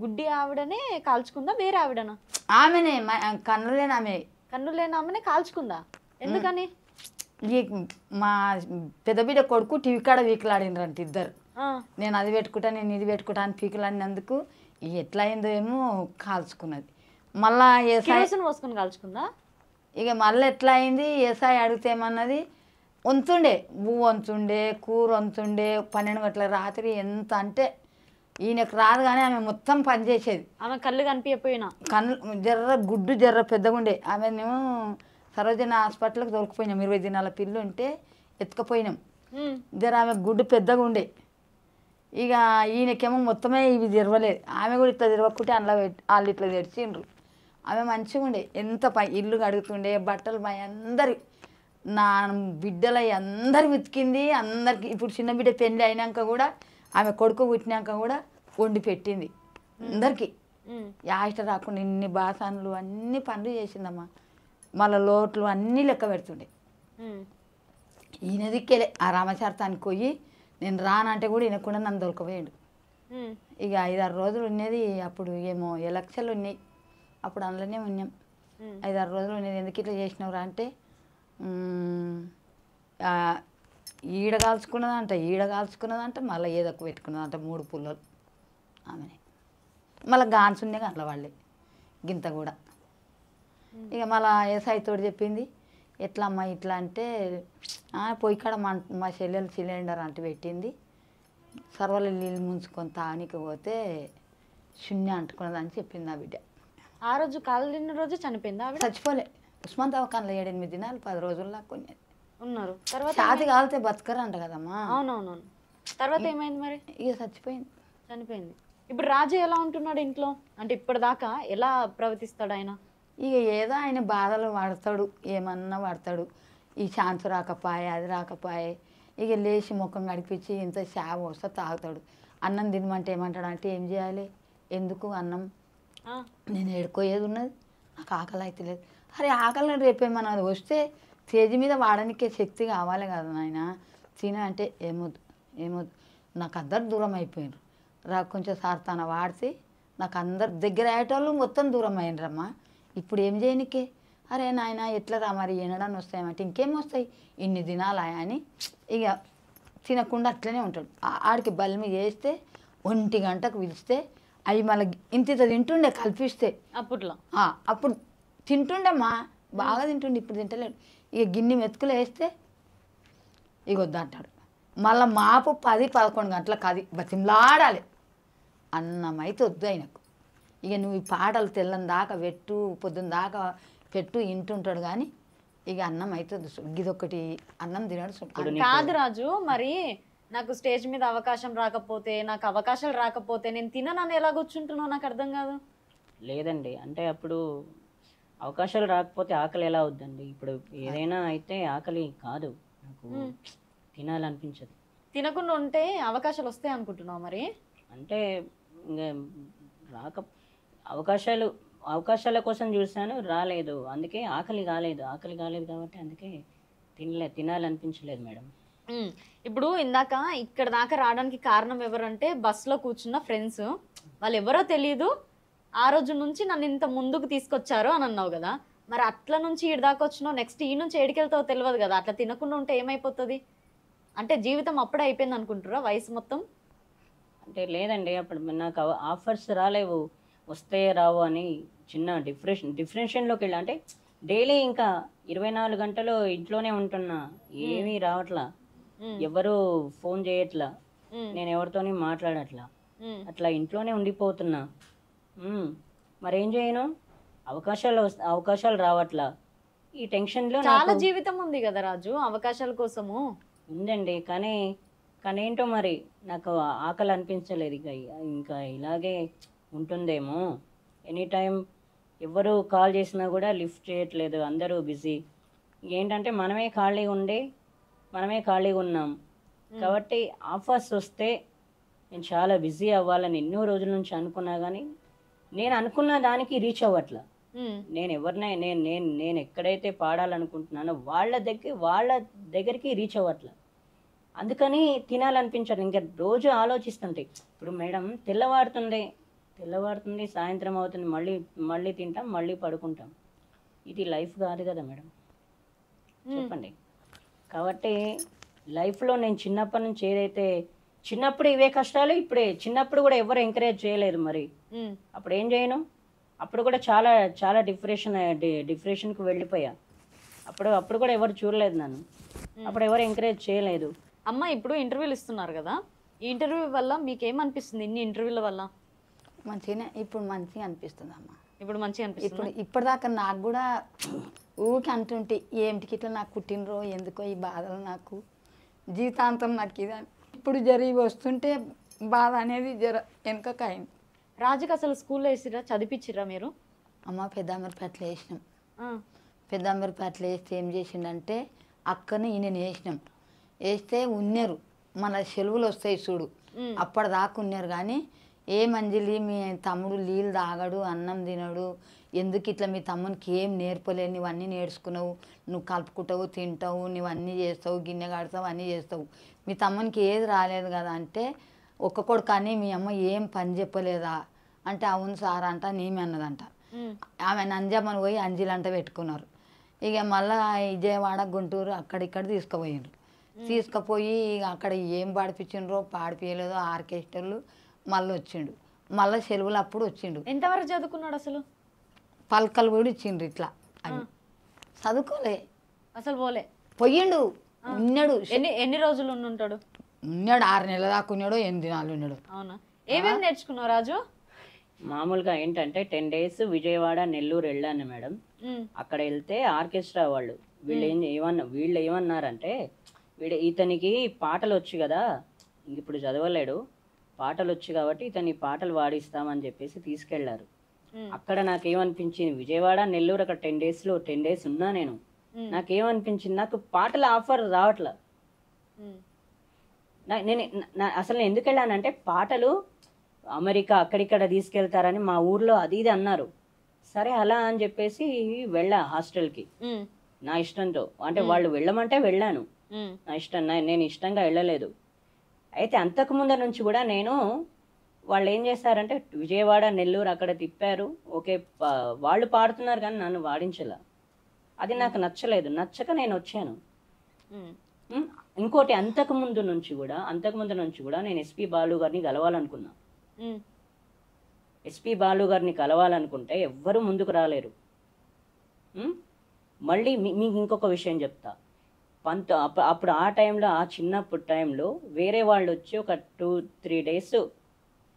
D: గుడ్డి ఆవిడనే కాల్చుకుందా వేరే ఆవిడనా?
E: ఆమెనే కన్నులేని ఆమె.
D: కన్ను లేని ఆమెనే కాల్చుకుందా? ఎందుకని?
E: ఈ మా పెద్ద బిడ్డ కొడుకు టీవీ కాడ వీకులాడినరంట ఇద్దరు. నేను అది పెట్టుకుంటా నేను ఇది పెట్టుకుంటా అని పీకులాడినందుకు ఎట్లా అయిందో ఏమో కాల్చుకున్నది. మళ్ళా
D: పోసుకుని కాల్చుకుందా.
E: ఇక మళ్ళీ ఎట్లా అయింది, ఏసాయి అడిగితే ఏమన్నది, వంతుండే పువ్వు వంతుండే, కూర వంతుండే, 12 గంటల రాత్రి. ఎంత అంటే ఈయనకు రాదు కానీ ఆమె మొత్తం పనిచేసేది.
D: ఆమె కళ్ళు కనిపించకపోయినా
E: కళ్ళు గుడ్డు పెద్దగా ఉండే. ఆమెను సరోజన హాస్పిటల్కి దొరికిపోయినాం, 20 దినాల పిల్లు ఉంటే ఎత్తుకుపోయినాం. ఆమె గుడ్డు పెద్దగా ఉండే. ఇక ఈయనకేమో మొత్తమే ఇవి తిరవలేదు. ఆమె కూడా ఇట్లా తిరగకుంటే అందులో వాళ్ళు ఇట్లా తెరిచిండ్రు. ఆమె మంచిగా ఉండే, ఎంత ఇల్లు కడుగుతుండే, బట్టలు అందరి నా బిడ్డల అందరి ఉతికింది అందరికి. ఇప్పుడు చిన్న బిడ్డ పెళ్ళి అయినాక కూడా ఆమె కొడుకు పుట్టినాక కూడా వండి పెట్టింది అందరికీ. యాష్ట రాకుండా ఇన్ని బాసనలు అన్ని పనులు చేసిందమ్మా. మళ్ళీ లోట్లు అన్నీ లెక్క పెడుతుండే. ఈయన దిక్కేలే ఆ రామశారసానికి పోయి నేను రానంటే కూడా ఈయనకుండా నన్ను దొరకపోయాడు. ఇక 5-6 రోజులు ఉన్నది. అప్పుడు ఏమో ఎలక్షన్లు ఉన్నాయి, అప్పుడు అందులోనే ఉన్నాం. 5-6 రోజులు ఉన్నది. ఎందుకు ఇట్లా చేసినవరా అంటే, ఈడ కాల్చుకున్నదంట మళ్ళీ ఏదొక్క పెట్టుకున్నదంట 3 పుల్లలు ఆమెనే. మళ్ళీ గాన్సుండే అట్లా వాళ్ళే గింత కూడా. ఇక మళ్ళీ ఏసాయితోడు చెప్పింది, ఎట్లా అమ్మ ఇట్లా అంటే, పొయ్యి కాడ మా చెల్లెలు సిలిండర్ అంటే పెట్టింది, సర్వలు నీళ్ళు ముంచుకొని తానికి పోతే శూన్య అంటుకున్నదని చెప్పింది ఆ బిడ్డ.
D: ఆ రోజు కాలిన రోజు చనిపోయిందా?
E: చచ్చిపోలే, ఉస్మాన్ దవాఖానలో 7-8 దినాలు 10 రోజుల్లో కొన్ని
D: ఉన్నారు. తర్వాత
E: ఛాతి కాలితే బతకరంట కదమ్మా.
D: అవునవునవును. తర్వాత ఏమైంది మరి?
E: ఇక చనిపోయింది.
D: ఇప్పుడు రాజు ఎలా ఉంటున్నాడు ఇంట్లో? అంటే ఇప్పటిదాకా ఎలా ప్రవర్తిస్తాడు ఆయన?
E: ఇక ఏదో ఆయన బాధలు పడతాడు, ఏమన్నా పడతాడు. ఈ ఛాన్స్ రాకపోయే, అది రాకపోయే, ఇక లేచి ముఖం గడిపించి ఇంత చావ వస్తే తాగుతాడు. అన్నం తినమంటే ఏమంటాడు అంటే, ఏం చేయాలి, ఎందుకు అన్నం, నేను ఏడుకోయేది ఉన్నది, నాకు ఆకలి అయితే లేదు. అరే ఆకలి రేపేమన్నది వస్తే తేజీ మీద వాడనికే శక్తి కావాలి కదా నాయన, తిన అంటే ఏమొద్దు నాకు అందరు దూరం అయిపోయినారు. కొంచెం సార్తాన వాడితే నాకు అందరు దగ్గర అయ్యేటోళ్ళు మొత్తం దూరం అయినరమ్మా. ఇప్పుడు ఏం చేయనికే, అరే నాయన ఎట్లా రా మరి ఎనడానికి వస్తాయమంటే, ఇంకేం వస్తాయి ఇన్ని దినాలా అని ఇక తినకుండా అట్లనే ఉంటాడు. ఆడికి బలిమి చేస్తే 1 గంటకు పిలిస్తే అవి మళ్ళీ ఇంత తింటుండే కల్పిస్తే. అప్పుడు తింటుండమ్మా, బాగా తింటుండే, ఇప్పుడు తింటలేడు. ఇక గిన్నె మెతుకులు వేస్తే ఇక వద్దంటాడు. మళ్ళీ మాపు 10-11 గంటలకు అది బతిమలాడాలి, అన్నం అయితే వద్దు ఆయనకు. ఇక నువ్వు ఈ పాటలు తెల్లని దాకా పెట్టు, పొద్దున్న దాకా పెట్టు ఇంటుంటాడు కానీ ఇక అన్నం అయితే ఇదొకటి అన్నం తినడు.
D: కాదు రాజు, మరి నాకు స్టేజ్ మీద అవకాశం రాకపోతే, నాకు అవకాశాలు రాకపోతే నేను తిననని ఎలా కూర్చుంటున్నావు నాకు అర్థం కాదు.
F: లేదండి, అంటే అప్పుడు అవకాశాలు రాకపోతే ఆకలి ఎలా అవుద్దండి? ఇప్పుడు ఏదైనా అయితే ఆకలి కాదు, నాకు తినాలనిపించదు.
D: తినకుండా ఉంటే అవకాశాలు వస్తాయి అనుకుంటున్నావు మరి? అంటే
F: ఇంకా అవకాశాల కోసం చూశాను, రాలేదు, అందుకే ఆకలి కాలేదు కాబట్టి అందుకే తినాలనిపించలేదు మేడం.
D: ఇప్పుడు ఇందాక ఇక్కడ దాకా రావడానికి కారణం ఎవరంటే బస్సులో కూర్చున్న ఫ్రెండ్స్, వాళ్ళు ఎవరో తెలియదు, ఆ రోజు నుంచి నన్ను ఇంత ముందుకు తీసుకొచ్చారు అని అన్నావు కదా. మరి అట్లా నుంచి ఈడ దాకా వచ్చినావు, నెక్స్ట్ ఈ నుంచి ఏడికెళ్తావో తెలియదు కదా. అట్లా తినకుండా ఉంటే ఏమైపోతుంది అంటే జీవితం అప్పుడే అయిపోయింది అనుకుంటారా వయసు మొత్తం?
F: అంటే లేదండి, అప్పుడు నాకు ఆఫర్స్ రాలేవు, వస్తే రావు అని చిన్న డిఫరెన్షన్లోకి వెళ్ళా. అంటే డైలీ ఇంకా 24 గంటలు ఇంట్లోనే ఉంటున్నా, ఏమీ రావట్లా, ఎవరు ఫోన్ చేయట్లా, నేను ఎవరితోని మాట్లాడట్లా, అట్లా ఇంట్లోనే ఉండిపోతున్నా. మరేం చేయను, అవకాశాలు రావట్లా. ఈ టెన్షన్లో
D: చాలా జీవితం ఉంది కదా రాజు, అవకాశాల కోసము.
F: ఉందండి, కానీ ఏంటో మరి నాకు ఆకలి అనిపించలేదు. ఇంకా ఇలాగే ఉంటుందేమో. ఎనీ టైం ఎవరు కాల్ చేసినా కూడా లిఫ్ట్ చేయట్లేదు, అందరూ బిజీ. ఏంటంటే మనమే ఖాళీగా ఉన్నాం కాబట్టి ఆఫర్స్ వస్తే నేను చాలా బిజీ అవ్వాలని ఎన్నో రోజుల నుంచి అనుకున్నా, కానీ నేను అనుకున్న దానికి రీచ్ అవ్వట్లా. నేను ఎక్కడైతే పాడాలనుకుంటున్నానో వాళ్ళ దగ్గరికి రీచ్ అవ్వట్లా. అందుకని తినాలనిపించదు. ఇంకా రోజు ఆలోచిస్తుంటే, ఇప్పుడు మేడం తెల్లవారుతుంది, సాయంత్రం అవుతుంది, మళ్ళీ తింటాం, మళ్ళీ పడుకుంటాం. ఇది లైఫ్ కాదు కదా మేడం, చెప్పండి. కాబట్టి లైఫ్లో నేను చిన్నప్పటి నుంచి ఏదైతే, చిన్నప్పుడు ఇవే కష్టాలు, ఇప్పుడే. చిన్నప్పుడు కూడా ఎవరు ఎంకరేజ్ చేయలేదు, మరి అప్పుడు ఏం చేయను. అప్పుడు కూడా చాలా డిప్రెషన్కి వెళ్ళిపోయా. అప్పుడు కూడా ఎవరు చూడలేదు నన్ను, అప్పుడు ఎవరు ఎంకరేజ్ చేయలేదు.
D: అమ్మ ఇప్పుడు ఇంటర్వ్యూలు ఇస్తున్నారు కదా, ఈ ఇంటర్వ్యూ వల్ల మీకు ఏమనిపిస్తుంది? ఇన్ని ఇంటర్వ్యూల వల్ల
E: ఇప్పుడు మంచిగా అనిపిస్తుంది అమ్మ.
D: ఇప్పుడు మంచిగా అనిపిస్తుంది.
E: ఇప్పటిదాకా నాకు కూడా ఊరికి అంటుంటే ఏమిటికి ఇట్లా నాకు కుట్టినరో ఎందుకో ఈ బాధలు, నాకు జీవితాంతం నాకు ఇది. ఇప్పుడు జరిగి వస్తుంటే బాధ అనేది వెనకకైంది.
D: రాజుకి అసలు స్కూల్లో వేసిరా, చదివించిరా మీరు?
E: అమ్మ పెద్దాంబరిపేటలో వేసినాం. పెద్దాంబరిపేటలో వేస్తే ఏం చేసిండంటే అక్కని ఈయన వేస్తే ఉన్నారు, మన సెలవులు వస్తాయి చూడు, అప్పటిదాకా ఉన్నారు. కానీ ఏ మంజిలి మీ తమ్ముడు నీళ్ళు తాగడు, అన్నం తినడు, ఎందుకు ఇట్లా మీ తమ్మునికి ఏం నేర్పలేదు, నువ్వన్నీ నేర్చుకున్నావు, నువ్వు కలుపుకుంటావు, తింటావు, నువ్వన్నీ చేస్తావు, గిన్నె కడతావు, అన్నీ చేస్తావు, మీ తమ్మునికి ఏది రాలేదు కదా అంటే, ఒక్క కొడుకు అని మీ అమ్మ ఏం పని చెప్పలేదా అంటే, అవును సార్ అంట, నేమే అన్నదంట. ఆమె నంజమ్మని పోయి అంజిలంట పెట్టుకున్నారు. ఇక మళ్ళీ విజయవాడ, గుంటూరు అక్కడిక్కడ తీసుకుపోయి అక్కడ ఏం పాడిపించిండ్రో పాడిపోయలేదో ఆర్కెస్ట్రాలు. మళ్ళీ వచ్చిండు, మళ్ళీ సెలవులు అప్పుడు వచ్చిండు.
D: ఎంతవరకు చదువుకున్నాడు అసలు?
E: పలకలు కూడా ఇచ్చిండ్రు ఇట్లా అని. చదువుకోలే
D: అసలు,
E: పోయిండు. ఉన్నాడు.
D: ఎన్ని రోజులు ఉంటాడు?
E: ఉన్నాడు 6 నెలల దాకా ఉన్నాడు, 8 దినాలు ఉన్నాడు.
D: అవునా? ఏమేమి నేర్చుకున్నావు రాజు?
F: మామూలుగా ఏంటంటే 10 days విజయవాడ, నెల్లూరు వెళ్ళాను మేడం. అక్కడ వెళ్తే ఆర్కెస్ట్రా వాళ్ళు వీళ్ళు ఏమన్నారంటే, ఇతనికి పాటలు వచ్చు కదా, ఇంక ఇప్పుడు చదవలేడు, పాటలు వచ్చు కాబట్టి ఇతని పాటలు వాడిస్తామని చెప్పేసి తీసుకెళ్లారు. అక్కడ నాకేమనిపించింది, విజయవాడ, నెల్లూరు అక్కడ 10 days ఉన్నా నేను, నాకేమనిపించింది, నాకు పాటల ఆఫర్ రావట్లా. అసలు నేను ఎందుకు వెళ్ళానంటే, పాటలు అమెరికా అక్కడిక్కడ తీసుకెళ్తారని మా ఊర్లో అది ఇది అన్నారు. సరే అలా అని చెప్పేసి వెళ్ళా హాస్టల్కి నా ఇష్టంతో. అంటే వాళ్ళు వెళ్ళమంటే వెళ్ళాను, నా ఇష్టం, నేను ఇష్టంగా వెళ్ళలేదు. అయితే అంతకుముందు నుంచి కూడా వాళ్ళు ఏం చేశారంటే, విజయవాడ, నెల్లూరు అక్కడ తిప్పారు. ఓకే, వాళ్ళు పాడుతున్నారు కానీ నన్ను వాడించలా. అది నాకు నచ్చక నేను వచ్చాను. ఇంకోటి, అంతకుముందు నుంచి కూడా నేను ఎస్పి బాలు గారిని కలవాలనుకున్నా. ఎస్పి బాలు గారిని కలవాలనుకుంటే ఎవ్వరూ ముందుకు రాలేరు. మళ్ళీ మీకు ఇంకొక విషయం చెప్తా. అప్పుడు ఆ టైంలో, ఆ చిన్నప్పుడు టైంలో వేరే వాళ్ళు వచ్చి ఒక 2-3 days,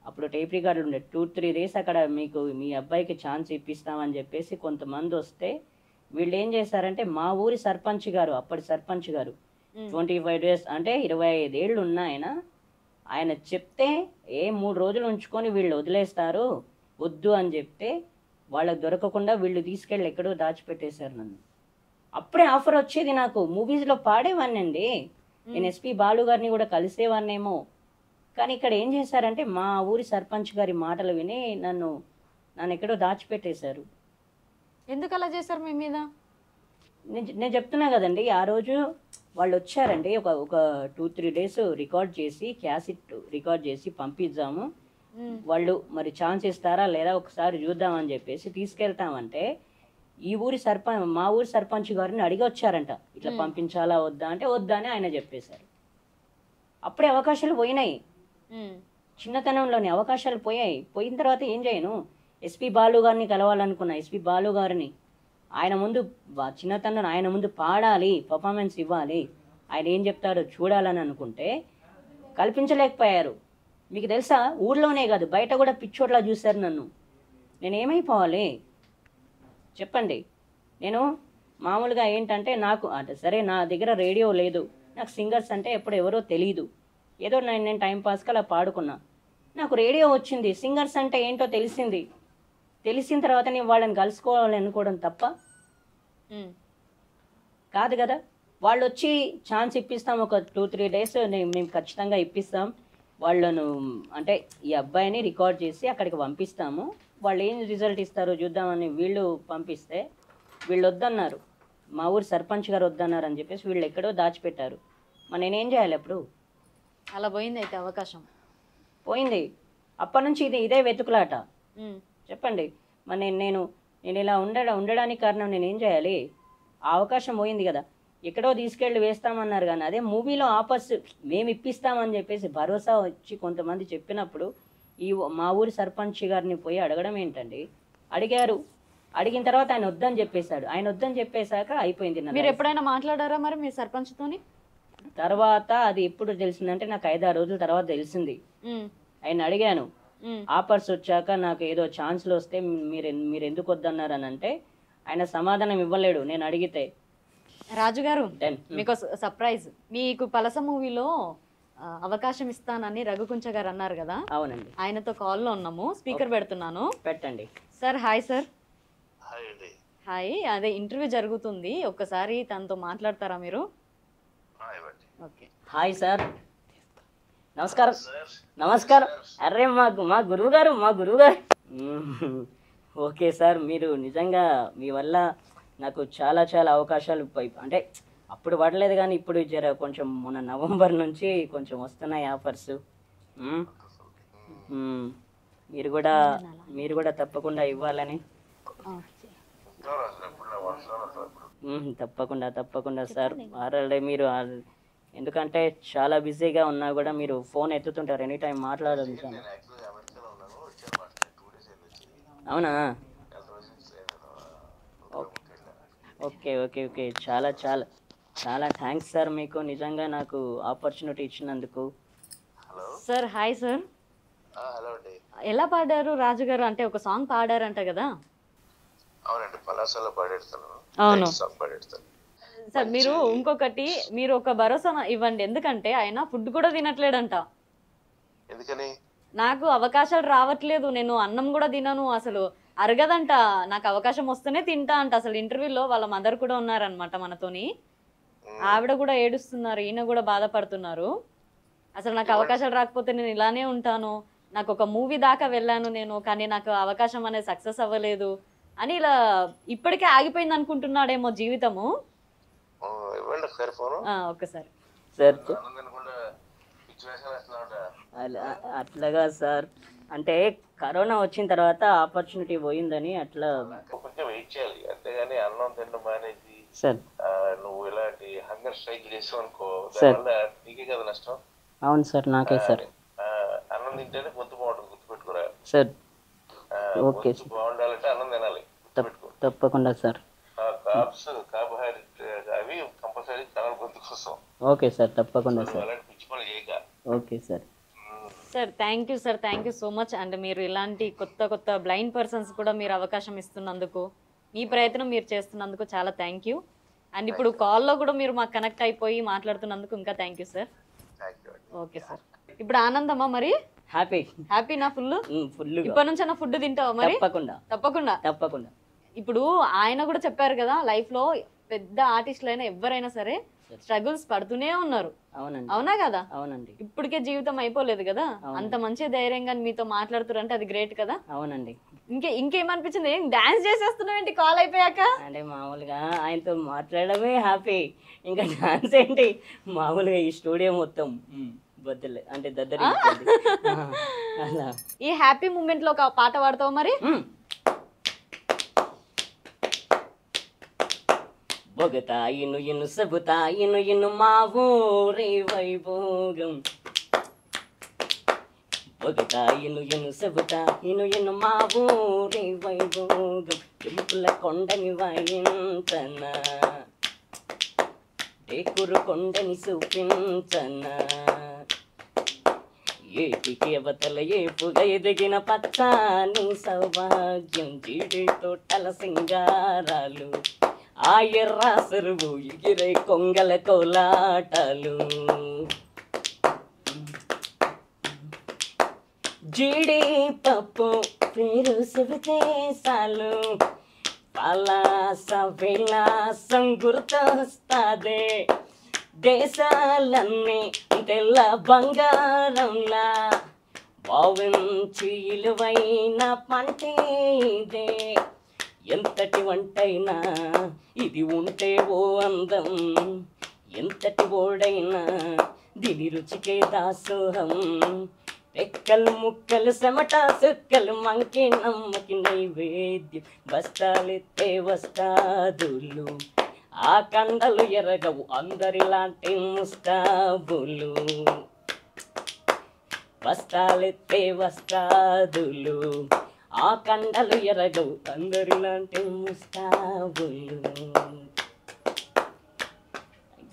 F: అప్పుడు టేప్ రికార్డులు ఉండే, 2-3 days అక్కడ మీకు మీ అబ్బాయికి ఛాన్స్ ఇప్పిస్తామని చెప్పేసి కొంతమంది వస్తే, వీళ్ళు ఏం చేశారంటే, మా ఊరి సర్పంచ్ గారు, అప్పటి సర్పంచ్ గారు 25 days అంటే 25 ఏళ్ళు ఉన్న ఆయన చెప్తే 3 రోజులు ఉంచుకొని వీళ్ళు వదిలేస్తారు, వద్దు అని చెప్తే వాళ్ళకి దొరకకుండా వీళ్ళు తీసుకెళ్ళి ఎక్కడో దాచిపెట్టేశారు నన్ను. అప్పుడే ఆఫర్ వచ్చేది నాకు, మూవీస్లో పాడేవాడిని అండి, నేను ఎస్పి బాలు గారిని కూడా కలిసేవాడినేమో. కానీ ఇక్కడ ఏం చేశారంటే, మా ఊరి సర్పంచ్ గారి మాటలు విని నన్ను ఎక్కడో దాచిపెట్టేశారు.
D: ఎందుకు అలా చేశారు మీ మీద?
F: నేను చెప్తున్నా కదండి, ఆ రోజు వాళ్ళు వచ్చారండి, ఒక 2-3 days క్యాసెట్ రికార్డ్ చేసి పంపిద్దాము, వాళ్ళు మరి ఛాన్స్ ఇస్తారా లేదా ఒకసారి చూద్దామని చెప్పేసి తీసుకెళ్తామంటే, మా ఊరి సర్పంచ్ గారిని అడిగి వచ్చారంట, ఇట్లా పంపించాలా వద్దా అంటే వద్దా అని ఆయన చెప్పేశారు. అప్పుడే అవకాశాలు పోయినాయి. చిన్నతనంలోని అవకాశాలు పోయాయి. పోయిన తర్వాత ఏం చేయను, ఎస్పి బాలు గారిని కలవాలనుకున్నా. ఎస్పి బాలు గారిని ఆయన ముందు చిన్నతనంలో ఆయన ముందు పాడాలి, పర్ఫార్మెన్స్ ఇవ్వాలి, ఆయన ఏం చెప్తారో చూడాలని అనుకుంటే కల్పించలేకపోయారు. మీకు తెలుసా, ఊర్లోనే కాదు బయట కూడా పిచ్చోట్లా చూశారు నన్ను. నేను ఏమైపోవాలి చెప్పండి? నేను మామూలుగా ఏంటంటే నాకు అంటే సరే నా దగ్గర రేడియో లేదు, నాకు సింగర్స్ అంటే ఎప్పుడు ఎవరో తెలియదు, ఏదో నేను టైంపాస్కి అలా పాడుకున్నా. నాకు రేడియో వచ్చింది, సింగర్స్ అంటే ఏంటో తెలిసింది. తెలిసిన తర్వాత నేను వాళ్ళని కలుసుకోవాలని అనుకోవడం తప్ప కాదు కదా. వాళ్ళు వచ్చి ఛాన్స్ ఇప్పిస్తాం, ఒక 2-3 డేస్ మేము ఖచ్చితంగా ఇప్పిస్తాం వాళ్ళను. అంటే ఈ అబ్బాయిని రికార్డ్ చేసి అక్కడికి పంపిస్తాము, వాళ్ళు ఏం రిజల్ట్ ఇస్తారో చూద్దామని వీళ్ళు పంపిస్తే వీళ్ళు వద్దన్నారు, మా ఊరు సర్పంచ్ గారు వద్దన్నారు అని చెప్పేసి వీళ్ళు ఎక్కడో దాచిపెట్టారు. మరి నేనేం చేయాలి అప్పుడు?
D: అలా పోయింది అయితే అవకాశం
F: పోయింది. అప్పటి నుంచి ఇదే వెతుకులాట. చెప్పండి మరి నేను ఇలా ఉండడానికి కారణం నేనేం చేయాలి? ఆ అవకాశం పోయింది కదా, ఎక్కడో తీసుకెళ్ళి వేస్తామన్నారు. కానీ అదే మూవీలో ఆఫర్స్ మేము ఇప్పిస్తామని చెప్పేసి భరోసా వచ్చి కొంతమంది చెప్పినప్పుడు మా ఊరి సర్పంచ్ గారిని పోయి అడగడం ఏంటండి? అడిగారు, అడిగిన తర్వాత ఆయన వద్దని చెప్పేశాడు. ఆయన వద్దని చెప్పేశాక అయిపోయింది.
D: మీరు ఎప్పుడైనా మాట్లాడారా మరి మీ సర్పంచ్తోని?
F: తర్వాత అది ఎప్పుడు తెలిసిందంటే నాకు 5-6 రోజుల తర్వాత తెలిసింది. ఆయన అడిగాను, ఆఫర్స్ వచ్చాక నాకు ఏదో ఛాన్స్లు వస్తే మీరు ఎందుకు వద్దన్నారు అని అంటే ఆయన సమాధానం ఇవ్వలేడు నేను అడిగితే.
D: రాజు గారు మీకు సర్ప్రైజ్, మీకు పలస మూవీలో అవకాశం ఇస్తానని రఘుకుంచ గారు అన్నారు కదా.
F: అవునండి,
D: ఆయనతో కాల్లో ఉన్నాము, స్పీకర్ పెడుతున్నాను,
F: పెట్టండి.
D: Sir hi. సార్ హాయ్, అదే ఇంటర్వ్యూ జరుగుతుంది, ఒక్కసారి తనతో మాట్లాడతారా మీరు? ఓకే.
F: హాయ్ సార్, నమస్కారం. నమస్కారం. అరే మా గురువు గారు ఓకే సార్, మీరు నిజంగా మీ వల్ల నాకు చాలా అవకాశాలు అంటే అప్పుడు పడలేదు కానీ ఇప్పుడు కొంచెం మొన్న నవంబర్ నుంచి కొంచెం వస్తున్నాయి ఆఫర్స్. మీరు కూడా తప్పకుండా ఇవ్వాలని. తప్పకుండా సార్. ఆల్రెడీ మీరు ఎందుకంటే చాలా బిజీగా ఉన్నా కూడా మీరు ఫోన్ ఎత్తుతుంటారు, ఎనీ టైం మాట్లాడుతుంటాను. అవునా? ఓకే. చాలా థ్యాంక్స్ సార్, మీకు నిజంగా నాకు ఆపర్చునిటీ ఇచ్చినందుకు.
D: Sir hi sir. ఎలా పాడారు రాజు గారు? అంటే ఒక సాంగ్ పాడారంట కదా?
G: అవునండి, పలాసలో పాడేస్తాను.
D: అవును సార్. మీరు ఇంకొకటి, మీరు ఒక భరోసా ఇవ్వండి, ఎందుకంటే ఆయన ఫుడ్ కూడా తినట్లేడంట.
G: ఎందుకని?
D: నాకు అవకాశాలు రావట్లేదు, నేను అన్నం కూడా తినను, అసలు అరగదంట, నాకు అవకాశం వస్తేనే తింటా అంట. అసలు ఇంటర్వ్యూలో వాళ్ళ మదర్ కూడా ఉన్నారనమాట మనతోని, ఆవిడ కూడా ఏడుస్తున్నారు, ఈయన కూడా బాధపడుతున్నారు. అసలు నాకు అవకాశాలు రాకపోతే నేను ఇలానే ఉంటాను, నాకు ఒక మూవీ దాకా వెళ్ళాను నేను, కానీ నాకు అవకాశం అనేది సక్సెస్ అవ్వలేదు అని ఇలా ఇప్పటికే ఆగిపోయింది అనుకుంటున్నాడేమో జీవితము. ఒక్కసారి
F: సార్ అట్లాగా సార్, అంటే కరోనా వచ్చిన తర్వాత ఆపర్చునిటీ పోయిందని అట్లా
G: కొంచెం వెయిట్ చేయాలి, అంతేగాని అన్నం తినడం మానేసి
F: సార్
G: నువ్వు ఇలాంటి హంగర్ స్ట్రైక్ చేసావు అనుకో, దానివల్ల నీకే కదా నష్టం.
F: అవును సార్, నాకే సార్.
G: అన్నం తింటేనే గొంతు బాగుంటుంది, గుర్తుపెట్టుకోరా
F: సార్. ఓకే,
G: బాగుండాలంటే అన్నం తినాలి,
F: తప్పకుండా సార్.
G: కార్బోహైడ్రేట్ అవి కంపల్సరీ తినాలి గొంతు కోసం.
F: ఓకే సార్, తప్పకుండా సార్.
G: అలాంటి పిచ్చి పనులు చేయక.
F: Okay sir.
D: Sir thank you sir, thank you so much. And మీరు ఇలాంటి కొత్త బ్లైండ్ పర్సన్స్ కూడా మీరు అవకాశం ఇస్తున్నందుకు, మీ ప్రయత్నం మీరు చేస్తున్నందుకు చాలా థ్యాంక్ యూ. అండ్ ఇప్పుడు కాల్లో కూడా మీరు మాకు కనెక్ట్ అయిపోయి మాట్లాడుతున్నందుకు ఇంకా thank you sir. Okay sir. ఇప్పుడు ఆనందమా మరి? హ్యాపీనా? ఫుల్. ఇప్పటి నుంచి అన్న ఫుడ్ తింటావా మరి? తప్పకుండా. ఇప్పుడు ఆయన కూడా చెప్పారు కదా, లైఫ్ లో పెద్ద ఆర్టిస్టులు అయినా ఎవరైనా సరే స్ట్రగుల్స్ పడుతూనే ఉన్నారు. అవునా కదా?
F: అవునండి.
D: ఇప్పటికే జీవితం అయిపోలేదు కదా, అంత మంచి ధైర్యంగా మీతో మాట్లాడుతారంటే అది గ్రేట్ కదా.
F: అవునండి.
D: ఇంకేమనిపించింది? ఏం డాన్స్ చేసేస్తున్నావు ఏంటి కాల్ అయిపోయాక?
F: అంటే మామూలుగా ఆయనతో మాట్లాడమే హ్యాపీ, ఇంకా డాన్స్ ఏంటి, మామూలుగా ఈ స్టూడియో మొత్తం బద్దలే అంటే దద్దరి.
D: ఈ హ్యాపీ మూమెంట్ లో ఒక పాట పాడతావు మరి?
F: బొగతాయిను ఇను సబుతాయిను ఇను మా ఊరి వైభోగం, ఒకటా ఇను చెబుతా ఇను మా ఊరి వైభోగం కెంపుల కొండని వాయించనా టేకురు కొండని చూపించనా ఏటికి అవతల ఏపుగా ఎదిగిన పచ్చాని సౌభాగ్యం జీడి తోటల సింగారాలు ఆ ఎర్ర సరువు ఎగిరే కొంగల కోలాటాలు జీడి పప్పు పేరు చెబితే చాలు పలాస విలాసం గుర్తొస్తాదే దేశాలన్నీ తెల్ల బంగారంలా భావించి ఇలువైన పంటే ఇదే ఎంతటి వంటైనా ఇది ఉంటే ఓ అందం ఎంతటి ఓడైనా దీని రుచికే దాసోహం రెక్కలు ముక్కలు చెమట సుక్కలు మంకి నమ్మకి నైవేద్యం బస్తాలెత్తే వస్తాదులు ఆ కండలు ఎరగవు అందరిలాంటి ముస్తాబులు బస్తాలెత్తే వస్తాదులు ఆ కండలు ఎరగవు అందరిలాంటి ముస్తాబులు.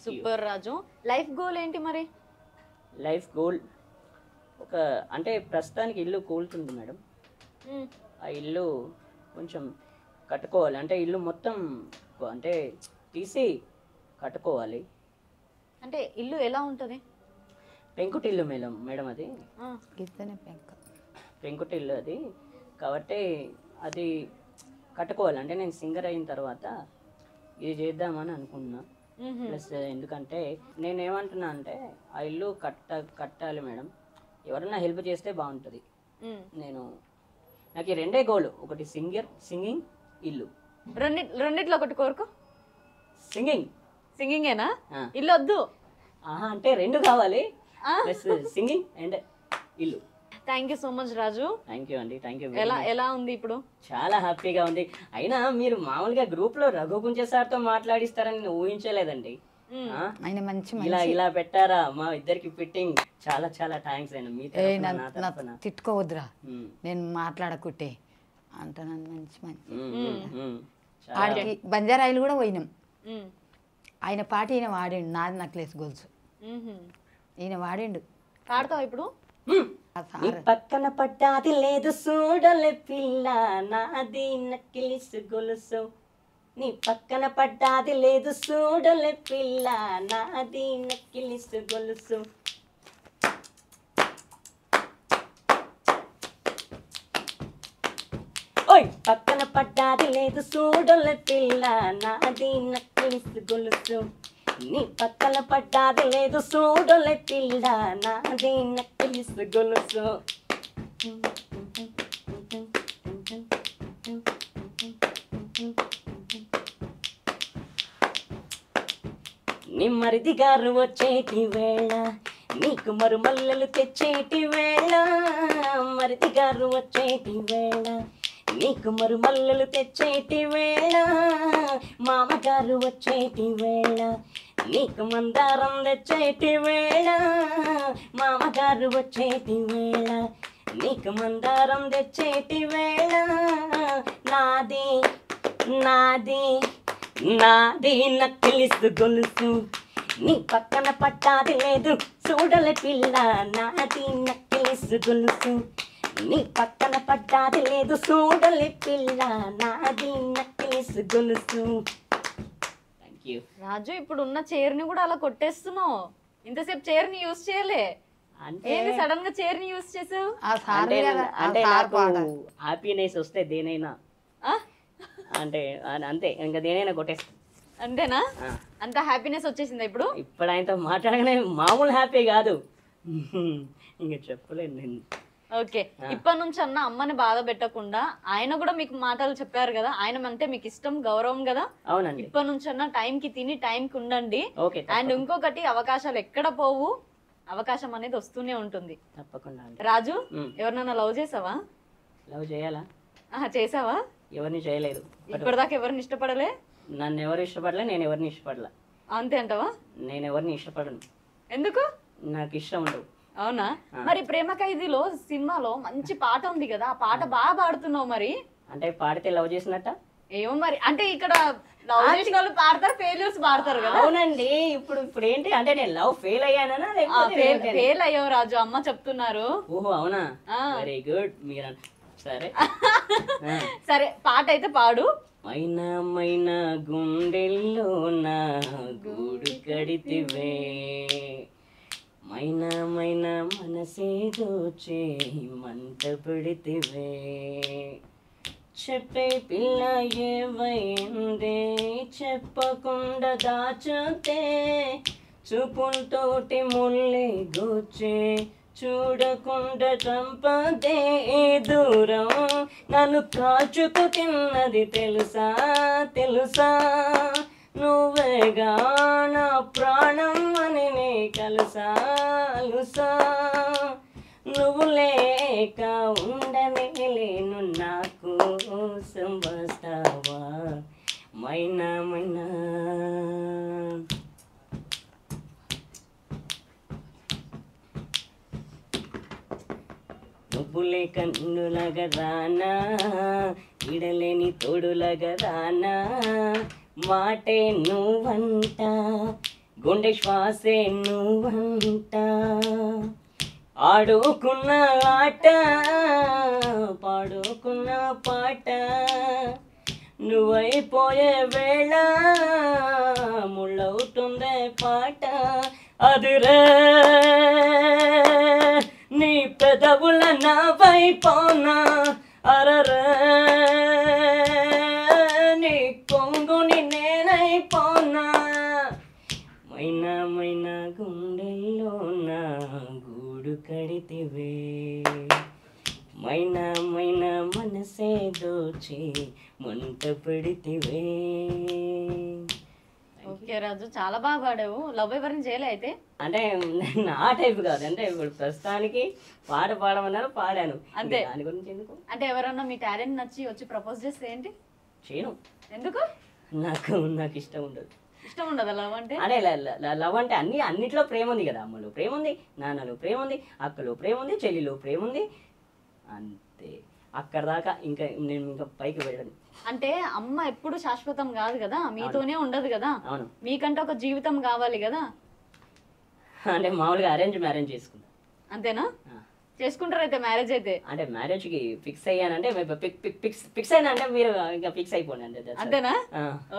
D: సూపర్ రాజు. లైఫ్ గోల్ ఏంటి మరి?
F: లైఫ్ గోల్ ఒక అంటే ప్రస్తుతానికి ఇల్లు కూలుతుంది మేడం. ఆ ఇల్లు కొంచెం కట్టుకోవాలి, అంటే ఇల్లు మొత్తం అంటే తీసి కట్టుకోవాలి.
D: అంటే ఇల్లు ఎలా ఉంటుంది?
F: పెంకుటిల్లు మేడం అది పెంకుటిల్లు అది కాబట్టి అది కట్టుకోవాలి. అంటే నేను సింగర్ అయిన తర్వాత ఇది చేద్దామని అనుకున్నా. ప్లస్ ఎందుకంటే నేనేమంటున్నా అంటే ఆ ఇల్లు కట్టాలి మేడం, ఎవరన్నా హెల్ప్ చేస్తే బాగుంటుంది. నాకు ఈ రెండే గోల్, ఒకటి సింగింగ్ ఇల్లు.
D: రెండిట్లో ఒకటి కోరుకో. సింగింగేనా? ఇల్లు వద్దు
F: అంటే రెండు కావాలి, ప్లస్ సింగింగ్ అండ్ ఇల్లు.
D: Thank you so much Raju.
F: Thank you అండి, థ్యాంక్ యూ.
D: ఎలా ఉంది ఇప్పుడు?
F: చాలా హ్యాపీగా ఉంది. అయినా మీరు మామూలుగా గ్రూప్ లో రఘుకుంచే సార్తో మాట్లాడిస్తారని నేను ఊహించలేదండి. ఇలా పెట్టారా మా ఇద్దరికి ఫిట్టింగ్. చాలా చాలా థ్యాంక్స్ అండి.
E: తిట్టుకోవద్దురా, నేను మాట్లాడకుంటే అంటున్నాను. ఆడికి బంజారాయిలు కూడా పోయినాం. ఆయన పాట ఈయన వాడిండు, నాది నక్లెస్ గొలుసు ఈయన వాడిండు.
D: పాడతావు ఇప్పుడు?
F: పక్కన పట్టాది లేదు చూడలే పిల్ల నాది నక్లిస్ గొలుసు, నీ పక్కన పడ్డాది లేదు చూడలే పిల్ల నాది నక్లిస్ గొలుసు. ఓయ్ పక్కన పడ్డాది లేదు చూడలే పిల్ల నాది నక్లిస్ గొలుసు, నీ పక్కన పడ్డాది లేదు చూడలే పిల్ల నాది నక్లిస్ గొలుసు. నీ మరిది గారు వచ్చేటి వేళ నీకు మరుమల్లెలు తెచ్చేటి వేళ, మరిది గారు వచ్చేటి వేళ నీకు మరుమల్లెలు తెచ్చేటి వేళ, మామగారు వచ్చేటి వేళ నీకు మందారం తెచ్చేటి వేళ, మామగారు వచ్చేటి వేళ నీకు మందారం తెచ్చేటి వేళ, నాది నాది నాది నక్లిస్ గొలుసు, నీ పక్కన పట్టాది లేదు చూడలే పిల్ల నాది నక్లిస్ గొలుసు, నీ పక్కన పట్టాది లేదు చూడలే పిల్ల నాది నక్లిస్ గొలుసు.
D: రాజు ఇప్పుడు ఉన్న చైర్ ని కూడా అలా కొట్టేస్తున్నావు. ఇంతసేపు చైర్ ని యూజ్ చేయలే, ఏంటి సడన్ గా చైర్ ని యూజ్ చేసావు?
F: అంటే నాకు హ్యాపీనెస్ వస్తే దేనైనా అంటే అంతే, ఇంకా దేనైనా కొట్టేస్తా.
D: అంతేనా? అంత హ్యాపీనెస్ వచ్చేసిందా ఇప్పుడు?
F: ఇప్పుడు ఆయనతో మాట్లాడగానే మామూలు హ్యాపీ కాదు, ఇంకా చెప్పలేను నేను.
D: ఓకే, ఇప్పటి నుంచి అన్న అమ్మని బాధ పెట్టకుండా, ఆయన కూడా మీకు మాటలు చెప్పారు కదా, ఆయన అంటే మీకు ఇష్టం గౌరవం కదా.
F: అవునండి.
D: ఇప్పటి నుంచి అన్న టైం కి తిని టైం కి ఉండండి. అండ్ ఇంకొకటి, అవకాశాలు ఎక్కడ పోవు, అవకాశం అనేది వస్తూనే ఉంటుంది.
F: తప్పకుండా.
D: రాజు, ఎవరినైనా లవ్ చేసావా?
F: లవ్ చేయాలా?
D: చేసావా?
F: ఎవరిని చేయలేదు
D: ఇప్పటిదాకా. ఎవరిని ఇష్టపడలే?
F: నన్ను ఎవరు ఇష్టపడలే, నేను ఎవరిని ఇష్టపడలే.
D: అంతే అంటావా?
F: నేను ఎవరిని ఇష్టపడను.
D: ఎందుకు?
F: నాకు ఇష్టం ఉండవు.
D: అవునా? మరి ప్రేమ ఖైదీలో సినిమాలో మంచి పాట ఉంది కదా, ఆ పాట బాగా పాడుతున్నావు మరి.
F: అంటే పాడితే లవ్ చేసినట్ట?
D: ఏమో మరి, అంటే ఇక్కడ లవ్ చేసిన వాళ్ళు పాడతారు, ఫెయిల్యూర్స్ పాడతారు కదా.
F: అవునండి. ఇప్పుడు ఏంటి అంటే నేను లవ్ ఫెయిల్ అయ్యానా లేకపోతే
D: ఫెయిల్ అయ్యావు రాజు, అమ్మ చెప్తున్నారు.
F: ఓహో అవునా, వెరీ గుడ్. మీరు సరే
D: సరే పాట అయితే పాడు.
F: మైనా మైనా గుండెల్లో నా గూడు కడితివే, మైనా మైనా మనసే దోచే మంట పెడితివే, చెప్పే పిల్ల ఏవైందే చెప్పకుండా దాచుతే, చూపులతోటి ముల్లే గోచే చూడకుండా చంపదే, దూరం నన్ను కాచుకు తిన్నది తెలుసా తెలుసా, నువ్వేగా నా ప్రాణం అని నే కలుసా అలుసా, నువ్వు లేక ఉండనే లేను నా కోసం వస్తావా మైనా మైనా. నువ్వులే కన్నులగా రానా, ఇడలేని తోడులగా రానా, మాటే నువ్వంట గుండె శ్వాసే నువ్వంట, ఆడుకున్న ఆట పాడుకున్న పాట, నువ్వైపోయే వేళ ముళ్ళవుతుందే పాట, అదిరే నీ పెదవుల నా వైపోనా, అరరే నీ కొంగుని నేనైపోనా, మైనా మైనా గుండెల్లో నా గూడు కడితివే, మైనా మైనా మనసే దోచి మంట పెడితివే.
D: ఓకే రాజు, చాలా బాగా పాడావు. లవ్ ఎవరిని చేయలే అయితే?
F: అంటే నా టైప్ కాదు, అంటే ఇప్పుడు ప్రస్తుతానికి పాట పాడమన్నారు పాడాను
D: అంతే.
F: దాని గురించి ఎందుకు?
D: అంటే ఎవరన్నా మీ టాలెంట్ నచ్చి వచ్చి ప్రపోజ్ చేస్తే ఏంటి?
F: చేయను.
D: ఎందుకు?
F: నాకు ఇష్టం ఉండదు.
D: ఇష్టం ఉండదు లవ్ అంటే?
F: అదే లవ్ అంటే అన్నిట్లో ప్రేమ ఉంది కదా, అమ్మలో ప్రేమ ఉంది, నాన్నలో ప్రేమ ఉంది, అక్కలో ప్రేమ ఉంది, చెల్లిలో ప్రేమ ఉంది, అంతే. అక్కడ దాకా ఇంకా నేను ఇంకా పైకి వెళ్ళను.
D: అంటే అమ్మ ఎప్పుడు శాశ్వతం కాదు కదా, మీతోనే ఉండదు కదా.
F: అవును.
D: మీకంటే ఒక జీవితం కావాలి కదా.
F: అంటే మామూలుగా అరేంజ్ మ్యారేజ్ చేసుకుంటా.
D: అంతేనా? చేసుకుంటారు అయితే మ్యారేజ్ అయితే?
F: అంటే మ్యారేజ్కి ఫిక్స్ అయ్యానంటే ఫిక్స్ అయినా అంటే మీరు ఇంకా ఫిక్స్ అయిపోండి అంతే.
D: అంతేనా?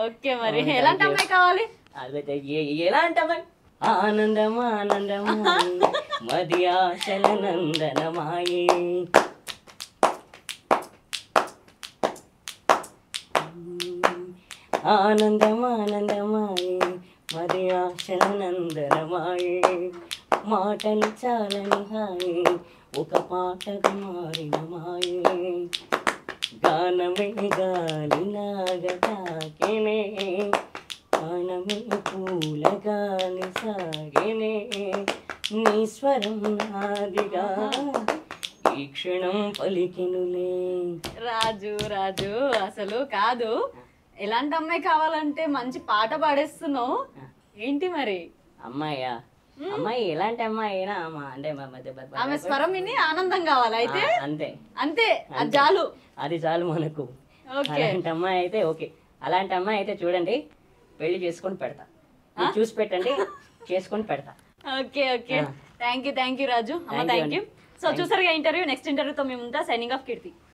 D: ఓకే, మరి ఎలాంటి అమ్మాయి కావాలి?
F: అదైతే ఎలాంటి అమ్మాయి? ఆనందం ఆనందం మది ఆశల నందనమాయే, ఆనందం ఆనందమాయే మది ఆశల నందనమాయే, మాటలు చాలని హాయే ఒక పాటగా మారిన మాయే, గానమే గాలిలాగా తాకినే ప్రాణమే పూలగాలి సాగినే, నీ స్వరం నాదిగా ఈ క్షణం పలికినులే.
D: రాజు రాజు అసలు కాదు, ఎలాంటి అమ్మాయి కావాలంటే మంచి పాట పాడేస్తున్నావు ఏంటి మరి?
F: అమ్మాయ్యా? అమ్మాయి ఎలాంటి అమ్మాయి అయినా అంటే
D: ఆమె స్వరం విని ఆనందం కావాలి అయితే?
F: అంతే
D: అంతే, అది చాలు.
F: అది చాలు మనకు. అలాంటి అమ్మాయి అయితే ఓకే. అలాంటి అమ్మాయి అయితే చూడండి, పెళ్లి చేసుకొని పెడతా. చూసి పెట్టండి, చేసుకొని పెడతా.
D: ఓకే ఓకే, థ్యాంక్ యూ రాజు. అమ్మ థ్యాంక్ యూ. సో చూసారుగా ఇంటర్వ్యూ. నెక్స్ట్ ఇంటర్వ్యూతో మేము ఉంటా. సైనింగ్ ఆఫ్ కీర్తి.